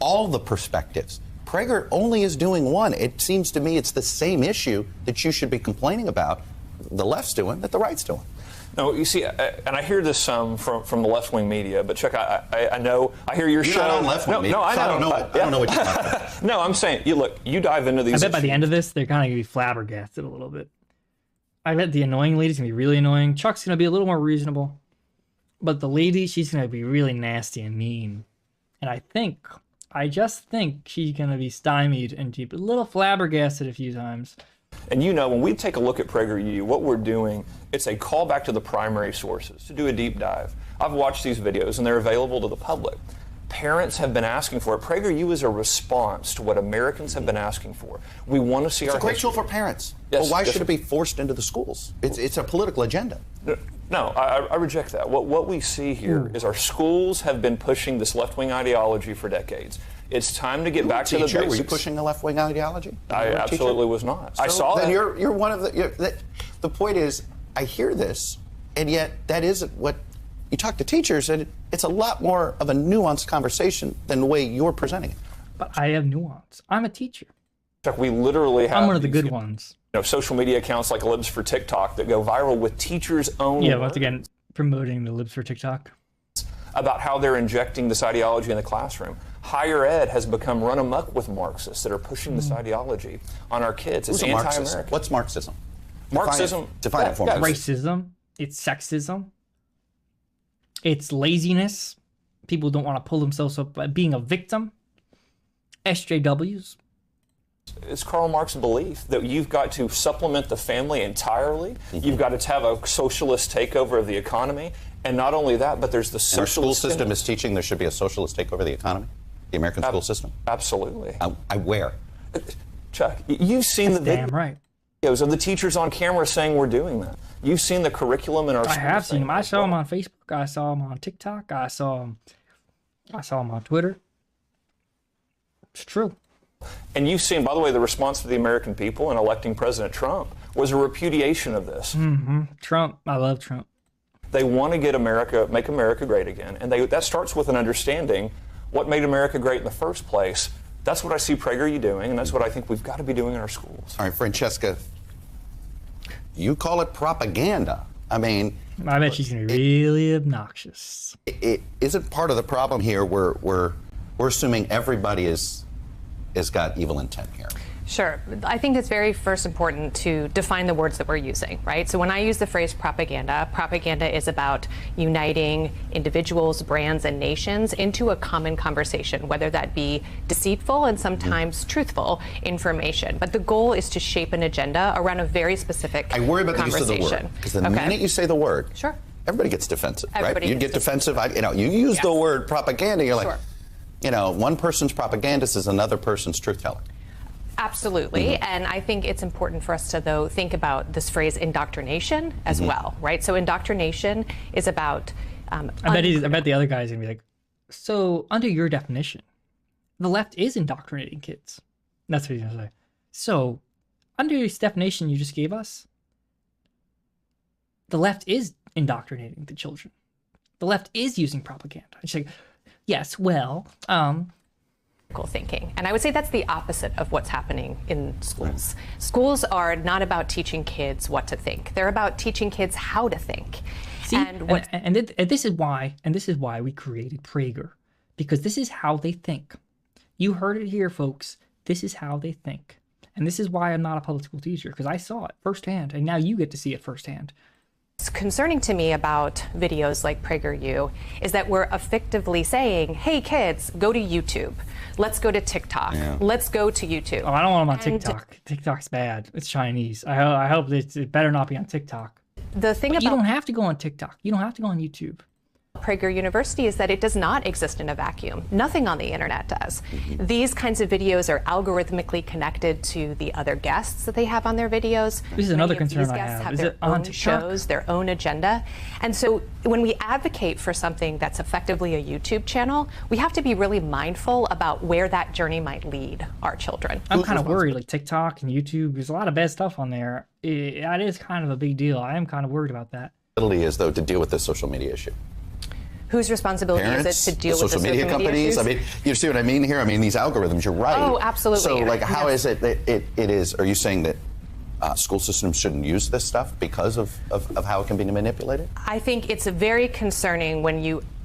all the perspectives. Prager only is doing one. It seems to me it's the same issue that you should be complaining about. The left's doing that the right's doing. No, you see, and I hear this from the left-wing media, but Chuck, I know, I hear your show. You're not on left-wing media, no, I don't know what you're talking about. No, I'm saying, you dive into these I bet by the end of this, they're kind of going to be flabbergasted a little bit. I bet the annoying lady's going to be really annoying. Chuck's going to be a little more reasonable. But the lady, she's going to be really nasty and mean. And I just think she's going to be stymied and a little flabbergasted a few times. And you know, when we take a look at Prageru, what we're doing, it's a call back to the primary sources to do a deep dive. I've watched these videos and they're available to the public. Parents have been asking for it. PragerU is a response to what Americans have been asking for. We want to see it's our a great history. tool for parents. Yes, well, why yes, should it be forced into the schools? It's a political agenda. No, I reject that. What we see here is our schools have been pushing this left-wing ideology for decades. It's time to get back to the basics. Were you pushing the left-wing ideology? I absolutely was not. I saw then that. You're one of the point is, I hear this, and yet that isn't what you talk to teachers, and it's a lot more of a nuanced conversation than the way you're presenting it. But I have nuance. I'm a teacher. We literally have. I'm one of the good ones. Social media accounts like Libs for TikTok that go viral with teachers' own. Yeah, once again, promoting the Libs for TikTok. About how they're injecting this ideology in the classroom. Higher ed has become run amok with Marxists that are pushing this ideology on our kids. It's anti-American. What's Marxism? Marxism. Define it for me. Racism. It's sexism. It's laziness. People don't want to pull themselves up by being a victim. SJWs. It's Karl Marx's belief that you've got to supplement the family entirely. You've got to have a socialist takeover of the economy. And not only that, but there's the socialist... Our school system is teaching there should be a socialist takeover of the economy? The American school system? Absolutely. Where? Chuck, you've seen the damn right. videos of the teachers on camera saying we're doing that. You've seen the curriculum in our schools. I have seen them. I saw them on Facebook. I saw them on TikTok. I saw them on Twitter. It's true. And you've seen, by the way, the response to the American people in electing President Trump was a repudiation of this. Trump. I love Trump. They want to get America, make America great again. And that starts with an understanding what made America great in the first place. That's what I see PragerU doing, and that's what I think we've got to be doing in our schools. All right, Francesca, you call it propaganda. I mean... I bet she's going to be really obnoxious. It isn't part of the problem here. We're assuming everybody has got evil intent here. Sure. I think it's very first important to define the words that we're using, right? So when I use the phrase propaganda, propaganda is about uniting individuals, brands, and nations into a common conversation, whether that be deceitful and sometimes truthful information. But the goal is to shape an agenda around a very specific I worry about the use of the word, because the minute you say the word, sure, everybody gets defensive, everybody right? You get defensive. You use the word propaganda, you're like, one person's propagandist is another person's truth teller. Absolutely. And I think it's important for us to, though, think about this phrase indoctrination as well, right? So indoctrination is about... I bet the other guy's going to be like, so under your definition, the left is indoctrinating kids. That's what he's going to say. So under this definition you just gave us, the left is indoctrinating the children. The left is using propaganda. She's like, yes, well... thinking. And I would say that's the opposite of what's happening in schools. Schools are not about teaching kids what to think. They're about teaching kids how to think. See, and this is why we created Prager, because this is how they think. You heard it here, folks. This is how they think. And this is why I'm not a public school teacher, because I saw it firsthand, and now you get to see it firsthand. What's concerning to me about videos like PragerU is that we're effectively saying, hey kids, go to YouTube. Let's go to TikTok. Yeah. Let's go to YouTube. Oh, I don't want them on TikTok. TikTok's bad. It's Chinese. I hope it better not be on TikTok. The thing about you don't have to go on TikTok. You don't have to go on YouTube. Prager University is that it does not exist in a vacuum. Nothing on the internet does. These kinds of videos are algorithmically connected to the other guests that they have on their videos. This is another concern I have. Is it on TikTok? Shows, their own agenda. And so when we advocate for something that's effectively a YouTube channel, we have to be really mindful about where that journey might lead our children. I'm kind of worried, like TikTok and YouTube, there's a lot of bad stuff on there. That is kind of a big deal. I am kind of worried about that. Is, though, to deal with this social media issue. Whose responsibility is it to deal with social media companies? I mean, you see what I mean here? I mean, these algorithms, you're right. Oh, absolutely. So, like, how is it that it is, are you saying that school systems shouldn't use this stuff because of how it can be manipulated? I think it's very concerning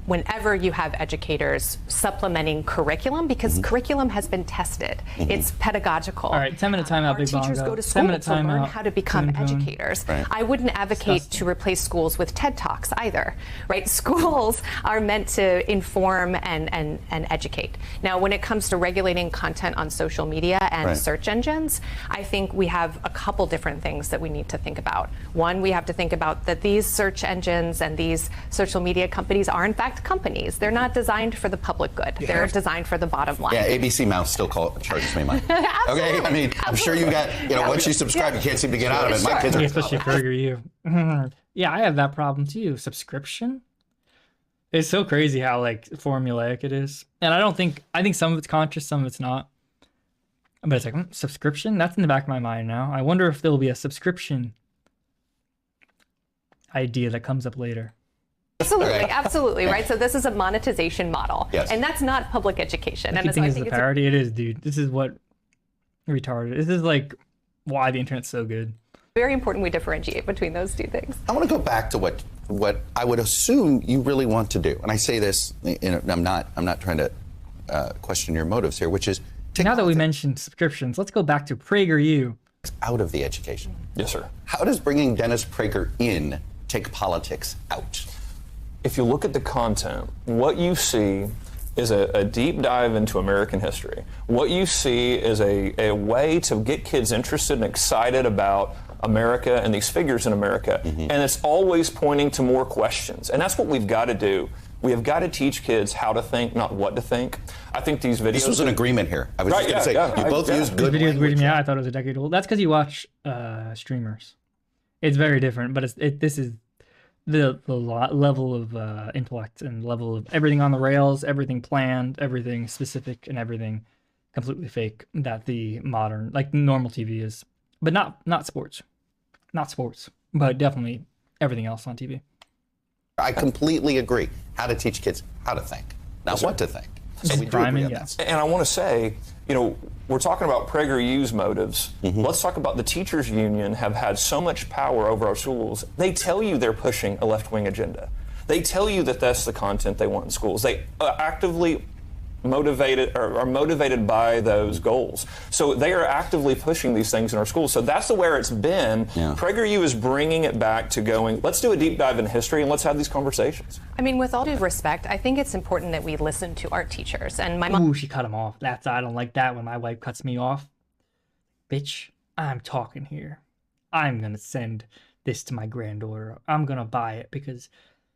whenever you have educators supplementing curriculum, because curriculum has been tested. It's pedagogical. All right, 10-minute timeout, Big Bongo. Teachers go to school to learn how to become educators. Right. I wouldn't advocate to replace schools with TED Talks either, right? Schools are meant to inform and educate. Now, when it comes to regulating content on social media and search engines, I think we have a couple different things that we need to think about. One, we have to think about that these search engines and these social media companies are in fact protect companies. They're not designed for the public good. Yeah. They're designed for the bottom line. Yeah, ABC Mouse still charges me money. Okay, I mean, I'm sure you got, once you subscribe, you can't seem to get out of it. My kids are especially PragerU. Yeah, I have that problem too. Subscription. It's so crazy how like formulaic it is, and I think some of it's conscious, some of it's not. But it's like subscription. That's in the back of my mind now. I wonder if there'll be a subscription idea that comes up later. Absolutely, absolutely, right? So this is a monetization model, Yes. and that's not public education. If you think it's the parody, it is, dude. This is what retarded. This is like why the internet's so good. Very important we differentiate between those two things. I want to go back to what I would assume you really want to do, and I say this, I'm not trying to question your motives here, which is now that we mentioned subscriptions, let's go back to PragerU. Out of the education. Yes, sir. How does bringing Dennis Prager in take politics out? If you look at the content, what you see is a deep dive into American history. What you see is a way to get kids interested and excited about America and these figures in America. And it's always pointing to more questions. And that's what we've got to do. We have got to teach kids how to think, not what to think. I think these videos... This was an agreement here. I was just going to say, you both used good These videos language. weirded me out. I thought it was a decade old. That's because you watch streamers. It's very different, but this is the level of intellect and level of everything on the rails, everything planned, everything specific, and everything completely fake that the modern, like normal TV is. But not sports. Not sports, but definitely everything else on TV. I completely agree. How to teach kids how to think, not what to think. So we do agree on that. And I want to say, we're talking about PragerU's motives. Let's talk about the teachers union have had so much power over our schools. They tell you they're pushing a left-wing agenda. They tell you that that's the content they want in schools. They actively are motivated by those goals. So they are actively pushing these things in our schools. So that's where it's been. Yeah. PragerU is bringing it back to going, let's do a deep dive in history and let's have these conversations. I mean, with all due respect, I think it's important that we listen to our teachers. And my mom... Ooh, she cut him off. I don't like that when my wife cuts me off. Bitch, I'm talking here. I'm going to send this to my granddaughter. I'm going to buy it because,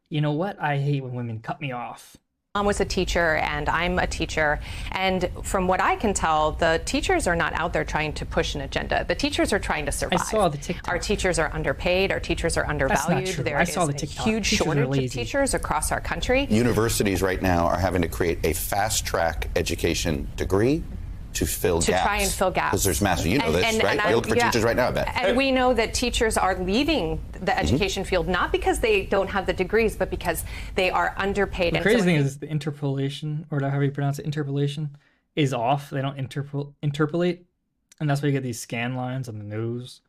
you know what? I hate when women cut me off. Mom was a teacher and I'm a teacher, and from what I can tell, the teachers are not out there trying to push an agenda. The teachers are trying to survive. I saw the TikTok. Our teachers are underpaid. Our teachers are undervalued. That's not true. There I saw is the a TikTok. huge Teachers are shortage of lazy. teachers across our country. Universities right now are having to create a fast-track education degree to fill gaps. To try and fill gaps. Because there's massive, you know this, right? I look for teachers right now, I bet. And we know that teachers are leaving the education field, not because they don't have the degrees, but because they are underpaid. The And crazy so thing is the interpolation, or however you pronounce it, interpolation, is off. They don't interpolate, and that's why you get these scan lines on the nose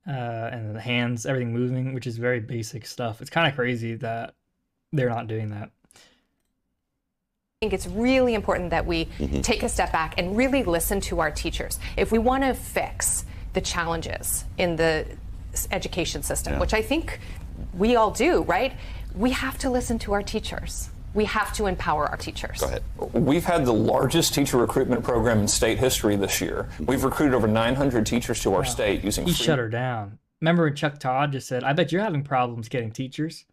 and the hands, everything moving, which is very basic stuff. It's kind of crazy that they're not doing that. I think it's really important that we take a step back and really listen to our teachers. If we want to fix the challenges in the education system, which I think we all do, right? We have to listen to our teachers. We have to empower our teachers. Go ahead. We've had the largest teacher recruitment program in state history this year. We've recruited over 900 teachers to our state using He free... shut her down. Remember when Chuck Todd just said, I bet you're having problems getting teachers?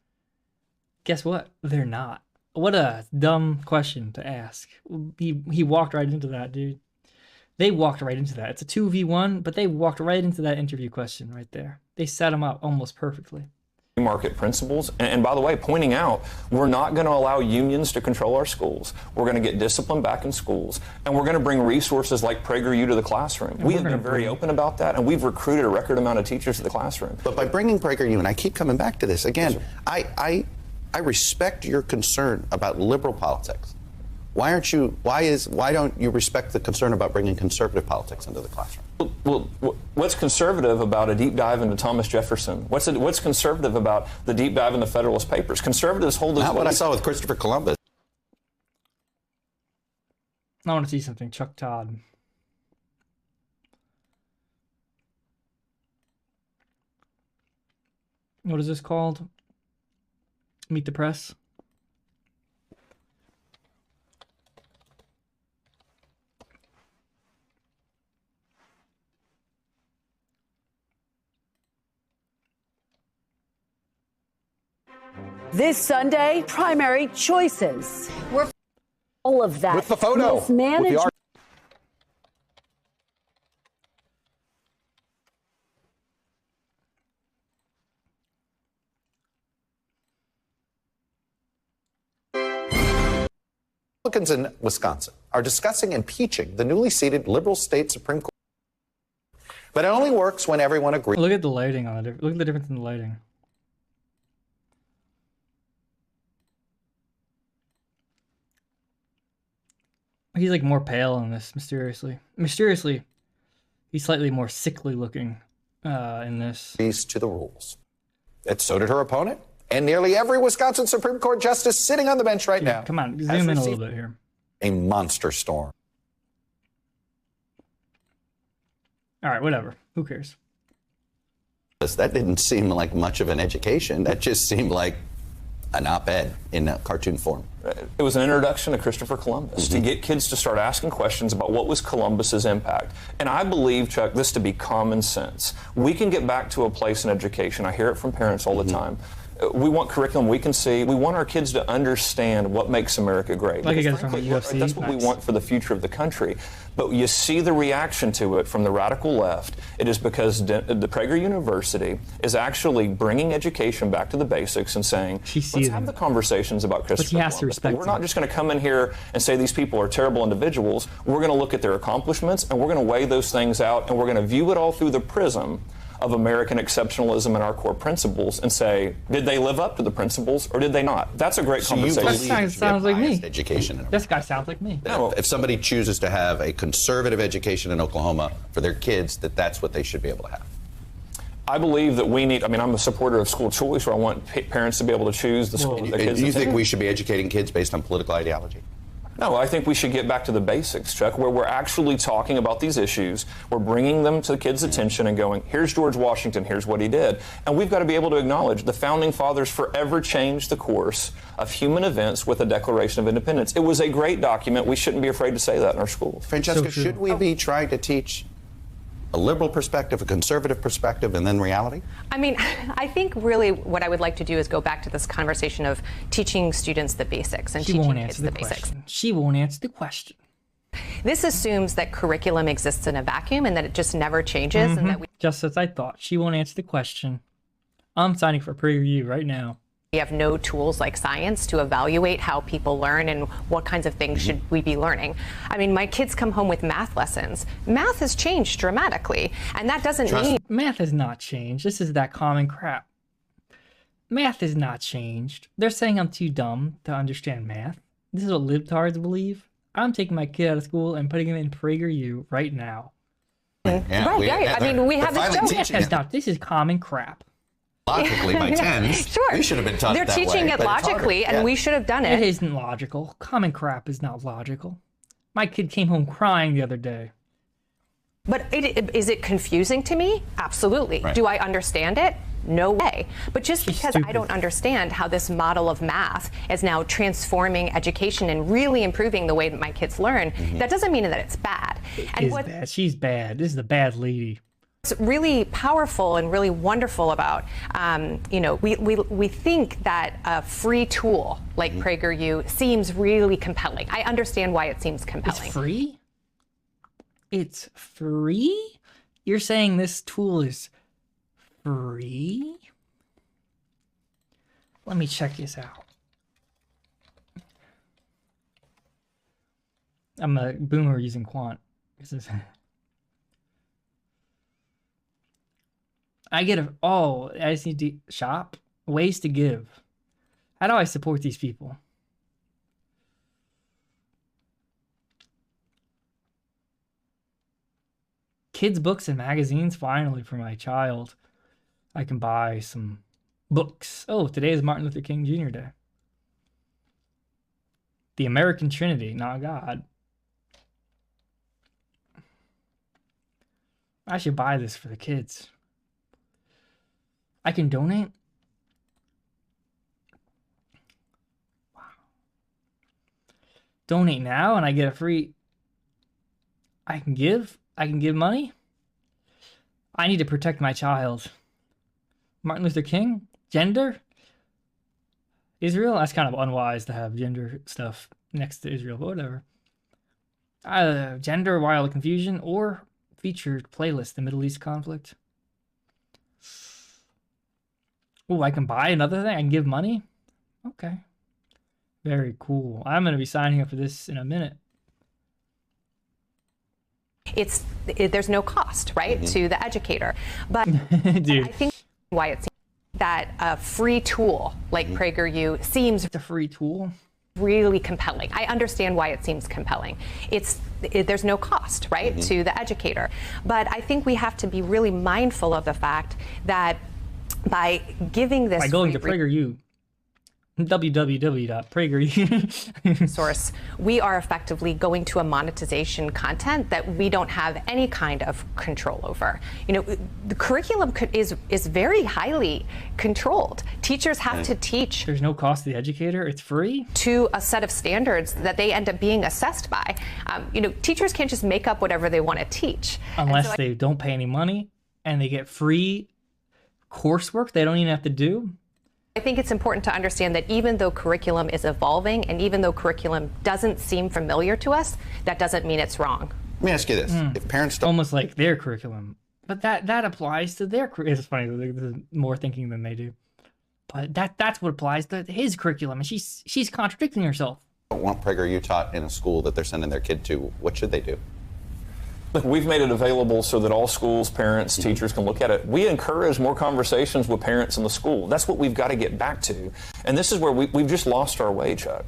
Guess what? They're not. What a dumb question to ask. He walked right into that, dude. They walked right into that. It's a 2v1, but they walked right into that interview question right there. They set him up almost perfectly. Market principles. And by the way, pointing out, we're not going to allow unions to control our schools. We're going to get discipline back in schools. And we're going to bring resources like PragerU to the classroom. We have been very open about that, and we've recruited a record amount of teachers to the classroom. But by bringing PragerU, and I keep coming back to this, again, I respect your concern about liberal politics. Why don't you respect the concern about bringing conservative politics into the classroom? Well, what's conservative about a deep dive into Thomas Jefferson? What's conservative about the deep dive in the Federalist Papers? Conservatives hold this. Not what I saw with Christopher Columbus. I want to see something. Chuck Todd. What is this called? Meet the Press. This Sunday, primary choices. We're all of that. With the photo. Mismanagement. Republicans in Wisconsin are discussing impeaching the newly seated liberal state Supreme Court. But it only works when everyone agrees. Look at the lighting on it. Look at the difference in the lighting. He's like more pale in this, mysteriously. Mysteriously, he's slightly more sickly looking in this. To the rules. And so did her opponent. And nearly every Wisconsin Supreme Court justice sitting on the bench right now. Come on, zoom in a little bit here. A monster storm. All right, whatever. Who cares? That didn't seem like much of an education. That just seemed like an op-ed in cartoon form. It was an introduction to Christopher Columbus to get kids to start asking questions about what was Columbus's impact. And I believe, Chuck, this to be common sense. We can get back to a place in education. I hear it from parents all the time. We want curriculum we can see. We want our kids to understand what makes America great. Like you guys frankly, from UFC. That's what we want for the future of the country. But you see the reaction to it from the radical left. It is because the Prageru University is actually bringing education back to the basics and saying, let's have the conversations about Christopher Columbus. But we're not just going to come in here and say these people are terrible individuals. We're going to look at their accomplishments and we're going to weigh those things out and we're going to view it all through the prism of American exceptionalism and our core principles and say, did they live up to the principles or did they not? That's a great conversation. This guy sounds like me. Education. This guy sounds like me. If somebody chooses to have a conservative education in Oklahoma for their kids, that's what they should be able to have. I believe that we need, I'm a supporter of school choice where I want parents to be able to choose the school that their kids Do you think we should be educating kids based on political ideology? No, I think we should get back to the basics, Chuck, where we're actually talking about these issues. We're bringing them to the kids' attention and going, here's George Washington, here's what he did. And we've got to be able to acknowledge the Founding Fathers forever changed the course of human events with the Declaration of Independence. It was a great document. We shouldn't be afraid to say that in our schools. Francesca, should we be trying to teach a liberal perspective, a conservative perspective, and then reality? I mean, I think really what I would like to do is go back to this conversation of teaching students the basics and teaching kids the basics. She won't answer the question. This assumes that curriculum exists in a vacuum and that it just never changes. And that just as I thought. She won't answer the question. I'm signing for Prageru right now. we have no tools like science to evaluate how people learn and what kinds of things should we be learning. I mean, my kids come home with math lessons. Math has changed dramatically, and that doesn't mean... Math has not changed. This is that common crap. Math has not changed. They're saying I'm too dumb to understand math. This is what libtards believe. I'm taking my kid out of school and putting him in Prageru right now. Yeah, right. I mean, we have this. This is common crap. Logically, by 10, sure. we should have been taught They're it that teaching way, it but it's logically, harder. and we should have done it. It isn't logical. Common crap is not logical. My kid came home crying the other day. But is it confusing to me? Absolutely. Right. Do I understand it? No way. But just because I don't understand how this model of math is now transforming education and really improving the way that my kids learn, that doesn't mean that it's bad. It is bad. She's bad. This is the bad lady. What's really powerful and really wonderful about, we think that a free tool like Prageru seems really compelling. I understand why it seems compelling. It's free? It's free? You're saying this tool is free? Let me check this out. I'm a boomer using quant. This is... I get I just need to shop. Ways to give. How do I support these people? Kids' books and magazines, finally, for my child. I can buy some books. Oh, today is Martin Luther King Jr. Day. The American Trinity, not God. I should buy this for the kids. I can donate. Wow. Donate now and I get a free... I can give money. I need to protect my child. Martin Luther King? Gender? Israel? That's kind of unwise to have gender stuff next to Israel, but whatever. Gender while confusion or featured playlist, the Middle East conflict. Oh, I can buy another thing? I can give money? Okay. Very cool. I'm going to be signing up for this in a minute. There's no cost, right, to the educator. But Dude. I think why it seems that a free tool like PragerU seems a free tool really compelling. I understand why it seems compelling. There's no cost, right, to the educator. But I think we have to be really mindful of the fact that by giving this by going to PragerU, www.prageru source, we are effectively going to a monetization content that we don't have any kind of control over. You know, the curriculum is very highly controlled. Teachers have to teach. There's no cost to the educator. It's free to a set of standards that they end up being assessed by. You know, teachers can't just make up whatever they want to teach unless they don't pay any money and they get free coursework they don't even have to do. I think it's important to understand that even though curriculum is evolving and even though curriculum doesn't seem familiar to us, that doesn't mean it's wrong. Let me ask you this. If parents don't... Almost like their curriculum. But that applies to their curriculum. It's funny, there's more thinking than they do. But that's what applies to his curriculum, and she's contradicting herself. Don't want PragerU taught in a school that they're sending their kid to. What should they do? Look, we've made it available so that all schools, parents, teachers can look at it. We encourage more conversations with parents in the school. That's what we've got to get back to. And this is where we've just lost our way, Chuck.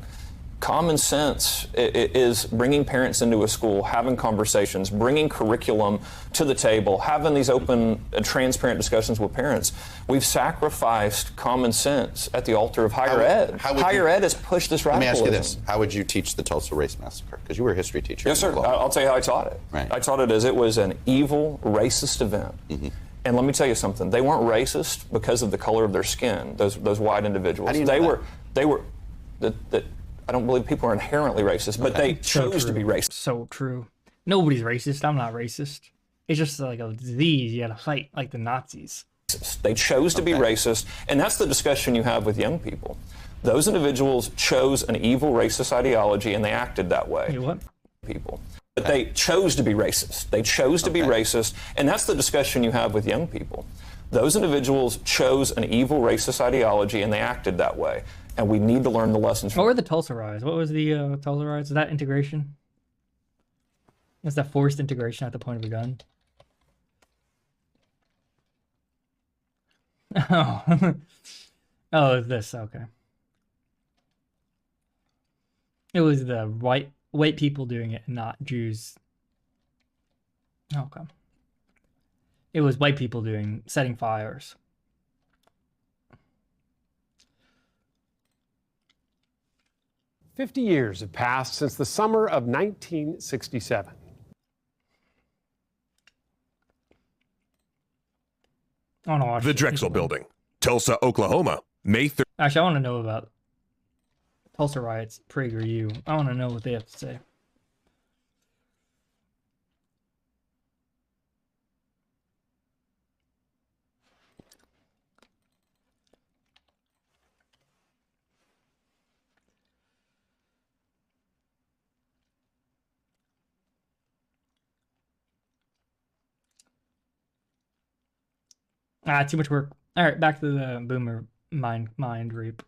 Common sense is bringing parents into a school, having conversations, bringing curriculum to the table, having these open and transparent discussions with parents. We've sacrificed common sense at the altar of higher ed. Higher ed has pushed this radicalism. Let me ask you this. How would you teach the Tulsa Race Massacre? Because you were a history teacher. Yes, sir. I'll tell you how I taught it. Right. I taught it as it was an evil, racist event. And let me tell you something. They weren't racist because of the color of their skin, those white individuals. How do you know they were I don't believe people are inherently racist, but they chose to be racist. So true. Nobody's racist. I'm not racist. It's just like a disease you gotta fight, like the Nazis. They chose to be racist, and that's the discussion you have with young people. Those individuals chose an evil racist ideology, and they acted that way. You what? People. But they chose to be racist. They chose to be racist, and that's the discussion you have with young people. Those individuals chose an evil racist ideology, and they acted that way. And we need to learn the lessons from What were the Tulsa riots? What was the Tulsa riots? Is that integration? Is that forced integration at the point of a gun? Oh. Oh, it's this. Okay. It was the white people doing it, not Jews. Okay. It was white people setting fires. "50 years have passed since the summer of 1967. The Drexel Building, Tulsa, Oklahoma, May 3rd. Actually, I want to know about Tulsa riots, PragerU. I want to know what they have to say. Too much work. All right, back to the boomer mind rape.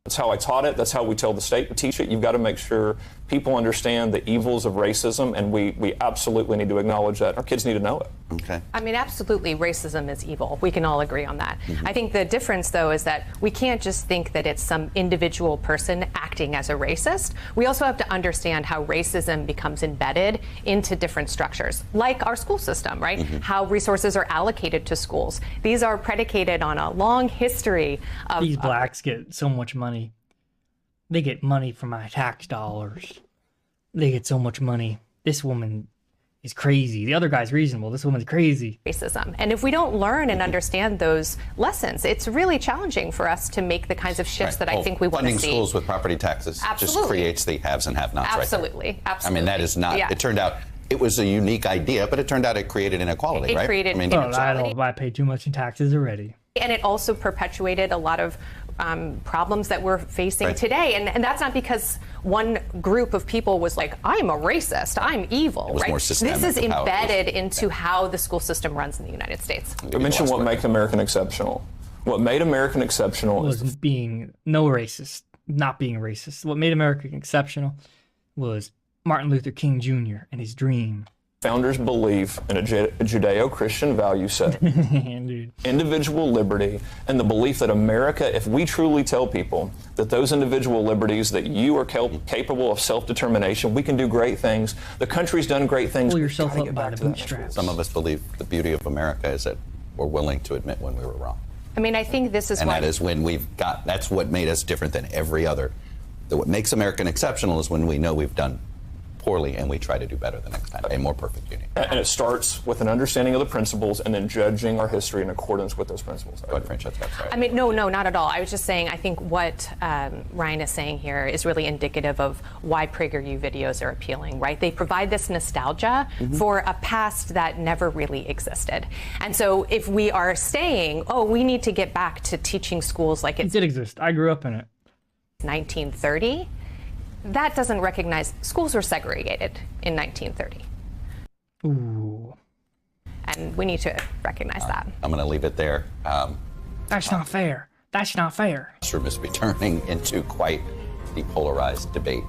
That's how I taught it. That's how we tell the state to teach it. You've got to make sure people understand the evils of racism, and we absolutely need to acknowledge that. Our kids need to know it. Okay. I mean, absolutely, racism is evil. We can all agree on that. I think the difference, though, is that we can't just think that it's some individual person acting as a racist. We also have to understand how racism becomes embedded into different structures, like our school system, right? How resources are allocated to schools. These are predicated on a long history of... These blacks get so much money. They get money from my tax dollars. They get so much money. This woman is crazy. The other guy's reasonable. This woman's crazy. Racism. And if we don't learn and understand those lessons, it's really challenging for us to make the kinds of shifts that I think we want to see. Funding schools with property taxes just creates the haves and have-nots. Absolutely. I mean, that is not, it turned out, it was a unique idea, but it turned out it created inequality, right? It created inequality. I pay too much in taxes already. And it also perpetuated a lot of problems that we're facing today. And that's not because one group of people was like, I'm a racist, I'm evil, right? This is embedded into how the school system runs in the United States. You mentioned what makes American exceptional. What made American exceptional was being no racist, not being racist. What made America exceptional was Martin Luther King Jr. and his dream. Founders' belief in a Judeo-Christian value set, individual liberty, and the belief that America, if we truly tell people that those individual liberties, that you are capable of self-determination, we can do great things. The country's done great things. Pull yourself up by the bootstraps. Some of us believe the beauty of America is that we're willing to admit when we were wrong. I mean, I think this is that is when that's what made us different than every other. What makes American exceptional is when we know we've done poorly and we try to do better the next time. A more perfect union. And it starts with an understanding of the principles and then judging our history in accordance with those principles. Go ahead, Francesca. That's right. I mean, no, not at all. I was just saying, I think what Ryan is saying here is really indicative of why PragerU videos are appealing, right? They provide this nostalgia for a past that never really existed. And so if we are saying, oh, we need to get back to teaching schools like it did exist. I grew up in it. 1930. That doesn't recognize schools were segregated in 1930. Ooh. And we need to recognize that. I'm going to leave it there. That's not fair. That's not fair. This room is turning into quite the polarized debate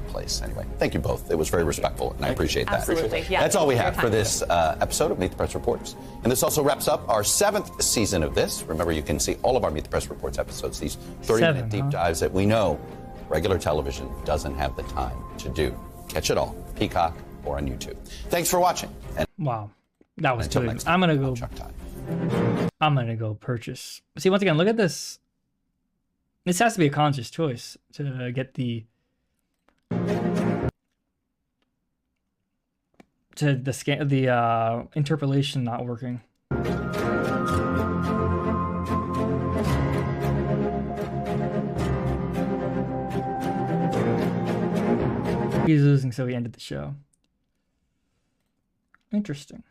place. Anyway, thank you both. It was very respectful, and I appreciate that. Absolutely. Yeah, that's all we have for this episode of Meet the Press Reporters. And this also wraps up our 7th season of this. Remember, you can see all of our Meet the Press Reports episodes, these 30-minute deep dives that we know regular television doesn't have the time to do. Catch it all, Peacock or on YouTube. Thanks for watching. And wow, that was good. I'm gonna go purchase. See, once again, look at this. This has to be a conscious choice to get the interpolation not working. He's losing, so he ended the show. Interesting.